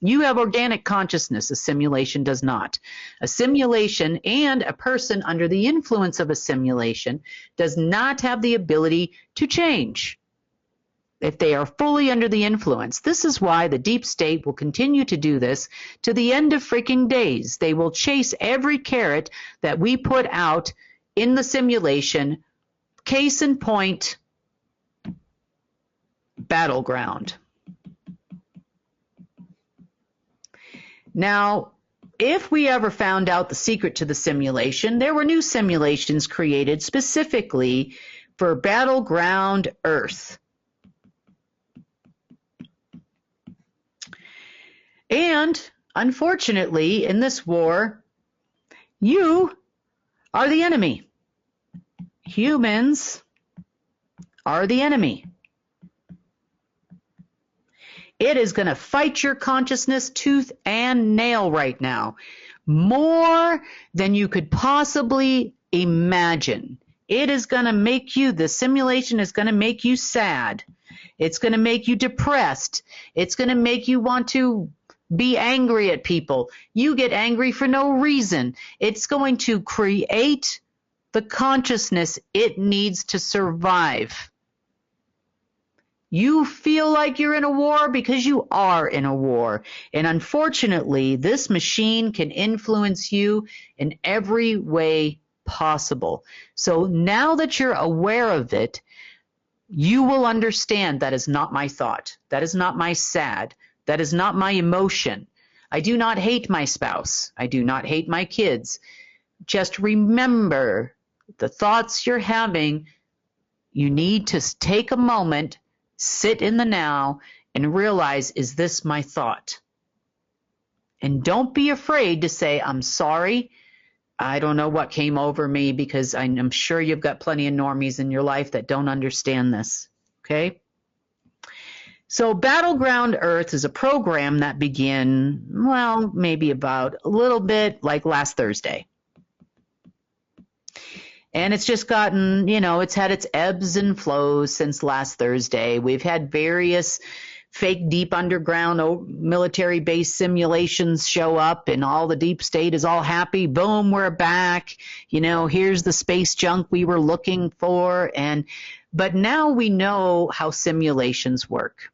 you have organic consciousness. A simulation does not. A simulation and a person under the influence of a simulation does not have the ability to change if they are fully under the influence. This is why the deep state will continue to do this to the end of freaking days. They will chase every carrot that we put out in the simulation. Case in point, Battleground. Now, if we ever found out the secret to the simulation, there were new simulations created specifically for Battleground Earth. And unfortunately, in this war, you are the enemy. Humans are the enemy. It is going to fight your consciousness tooth and nail right now. more than you could possibly imagine. It is going to make you, the simulation is going to make you sad. It's going to make you depressed. It's going to make you want to be angry at people. You get angry for no reason. It's going to create the consciousness it needs to survive. You feel like you're in a war because you are in a war. And unfortunately, this machine can influence you in every way possible. So now that you're aware of it, you will understand that is not my thought. That is not my sad. That is not my emotion. I do not hate my spouse. I do not hate my kids. Just remember the thoughts you're having. You need to take a moment, sit in the now, and realize, is this my thought? And don't be afraid to say, I'm sorry. I don't know what came over me, because I'm sure you've got plenty of normies in your life that don't understand this. Okay? So Battleground Earth is a program that began, well, maybe about a little bit like last Thursday. And it's just gotten, it's had its ebbs and flows since last Thursday. We've had various fake deep underground military base simulations show up, and all the deep state is all happy. Boom, we're back. Here's the space junk we were looking for. But now we know how simulations work.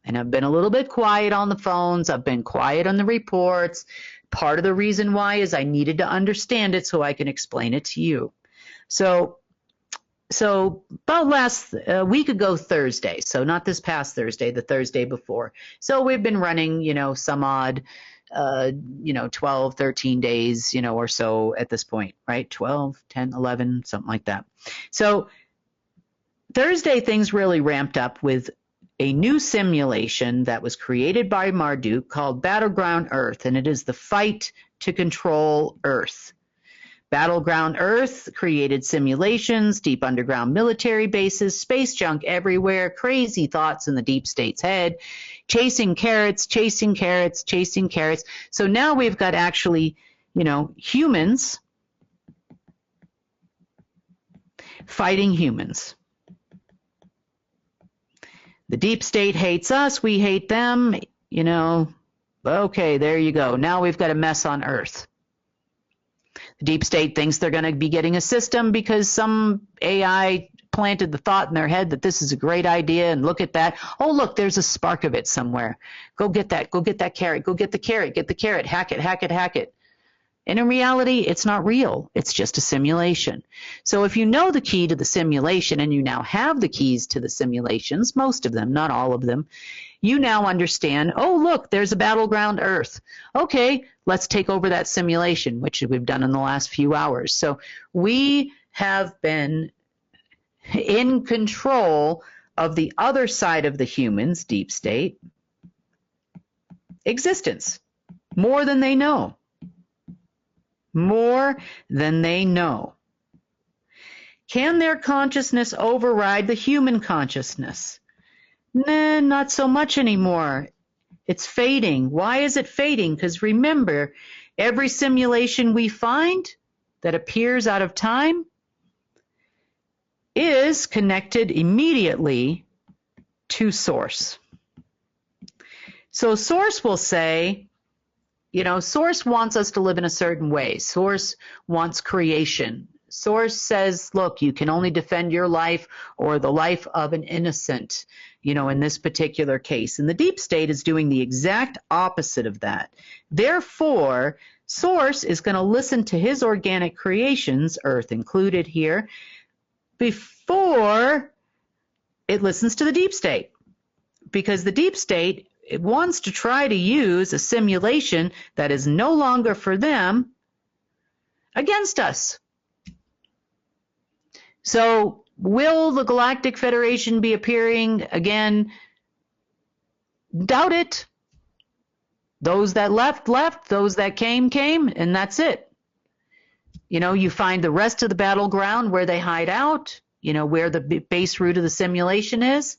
And I've been a little bit quiet on the phones. I've been quiet on the reports. Part of the reason why is I needed to understand it so I can explain it to you. So about last week ago Thursday, so not this past Thursday, the Thursday before. So we've been running, some odd, 12, 13 days, or so at this point, right? 12, 10, 11, something like that. So Thursday, things really ramped up with a new simulation that was created by Marduke called Battleground Earth, and it is the fight to control Earth. Battleground Earth created simulations, deep underground military bases, space junk everywhere, crazy thoughts in the deep state's head, chasing carrots, chasing carrots, chasing carrots. So now we've got actually, humans fighting humans. The deep state hates us, we hate them, Okay, there you go. Now we've got a mess on Earth. The deep state thinks they're going to be getting a system because some AI planted the thought in their head that this is a great idea, and look at that. Oh, look, there's a spark of it somewhere. Go get that. Go get that carrot. Go get the carrot. Get the carrot. Hack it, hack it, hack it. And in reality, it's not real. It's just a simulation. So if you know the key to the simulation, and you now have the keys to the simulations, most of them, not all of them, you now understand, oh, look, there's a Battleground Earth. Okay, let's take over that simulation, which we've done in the last few hours. So we have been in control of the other side of the humans, deep state, existence, more than they know. More than they know. Can their consciousness override the human consciousness? Nah, not so much anymore. It's fading. Why is it fading? Because remember, every simulation we find that appears out of time is connected immediately to source. So source will say, source wants us to live in a certain way. Source wants creation. Source says, look, you can only defend your life or the life of an innocent, in this particular case. And the deep state is doing the exact opposite of that. Therefore, source is going to listen to his organic creations, Earth included here, before it listens to the deep state. Because the deep state, it wants to try to use a simulation that is no longer for them against us. So will the Galactic Federation be appearing again? Doubt it. Those that left, left. Those that came, came, and that's it. You find the rest of the battleground where they hide out, where the base root of the simulation is.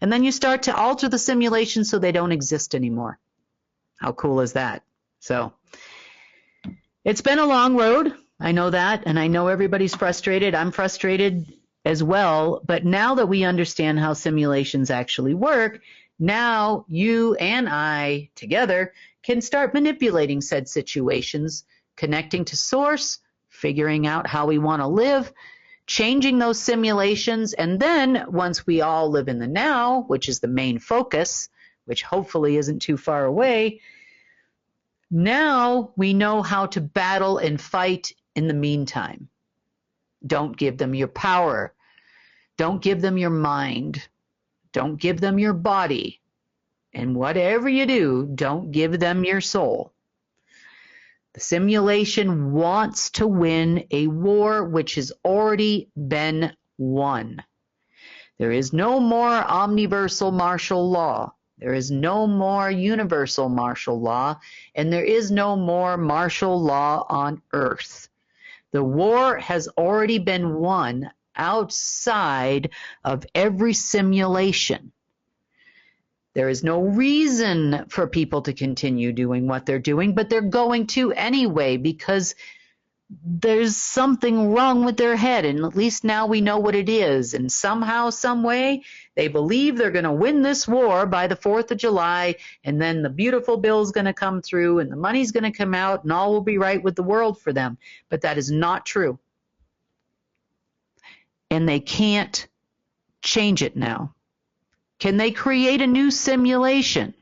And then you start to alter the simulation so they don't exist anymore. How cool is that? So It's been a long road. I know that, and I know everybody's frustrated. I'm frustrated as well. But now that we understand how simulations actually work, now you and I together can start manipulating said situations, connecting to source, figuring out how we want to live, changing those simulations, and then once we all live in the now, which is the main focus, which hopefully isn't too far away, now we know how to battle and fight in the meantime. Don't give them your power. Don't give them your mind. Don't give them your body. And whatever you do, don't give them your soul. The simulation wants to win a war which has already been won. There is no more omniversal martial law. There is no more universal martial law, and there is no more martial law on Earth. The war has already been won outside of every simulation. There is no reason for people to continue doing what they're doing, but they're going to anyway because there's something wrong with their head, and at least now we know what it is. And somehow, some way, they believe they're going to win this war by the 4th of July, and then the beautiful bill's going to come through, and the money's going to come out, and all will be right with the world for them. But that is not true. And they can't change it now. Can they create a new simulation?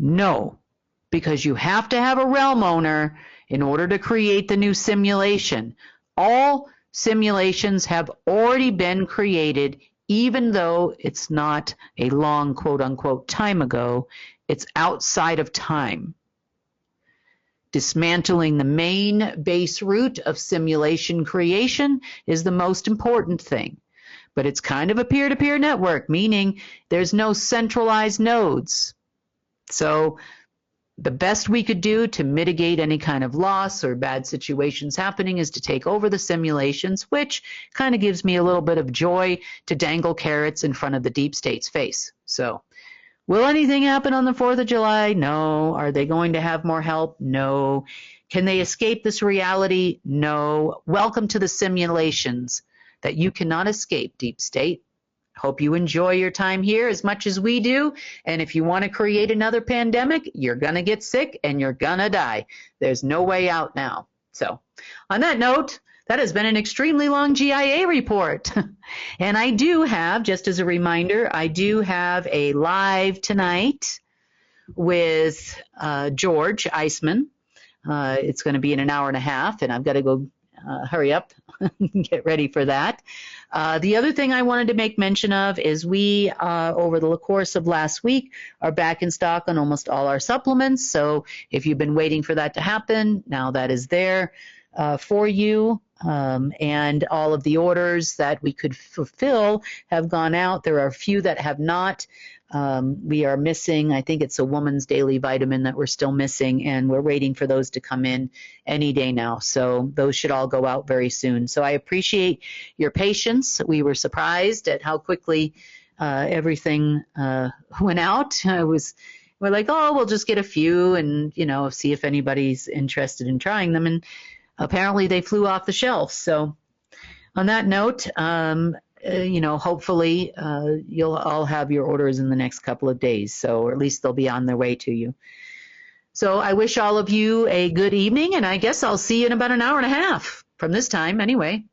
No, because you have to have a realm owner in order to create the new simulation. All simulations have already been created, even though it's not a long quote-unquote time ago. It's outside of time. Dismantling the main base root of simulation creation is the most important thing. But it's kind of a peer-to-peer network, meaning there's no centralized nodes. So the best we could do to mitigate any kind of loss or bad situations happening is to take over the simulations, which kind of gives me a little bit of joy to dangle carrots in front of the deep state's face. So will anything happen on the 4th of July? No. Are they going to have more help? No. Can they escape this reality? No. Welcome to the simulations that you cannot escape, deep state. Hope you enjoy your time here as much as we do. And if you want to create another pandemic, you're going to get sick and you're going to die. There's no way out now. So on that note, that has been an extremely long GIA report. And I do have, just as a reminder, I do have a live tonight with George Eisman. It's going to be in an hour and a half, and I've got to go hurry up and get ready for that. The other thing I wanted to make mention of is we, over the course of last week, are back in stock on almost all our supplements. So if you've been waiting for that to happen, now that is there for you. And all of the orders that we could fulfill have gone out. There are a few that have not. We are missing, I think it's a woman's daily vitamin that we're still missing, and we're waiting for those to come in any day now. So those should all go out very soon. So I appreciate your patience. We were surprised at how quickly everything went out. We're like, oh, we'll just get a few and, see if anybody's interested in trying them. And apparently they flew off the shelf. So on that note, hopefully you'll all have your orders in the next couple of days, so or at least they'll be on their way to you. So I wish all of you a good evening, and I guess I'll see you in about an hour and a half from this time anyway.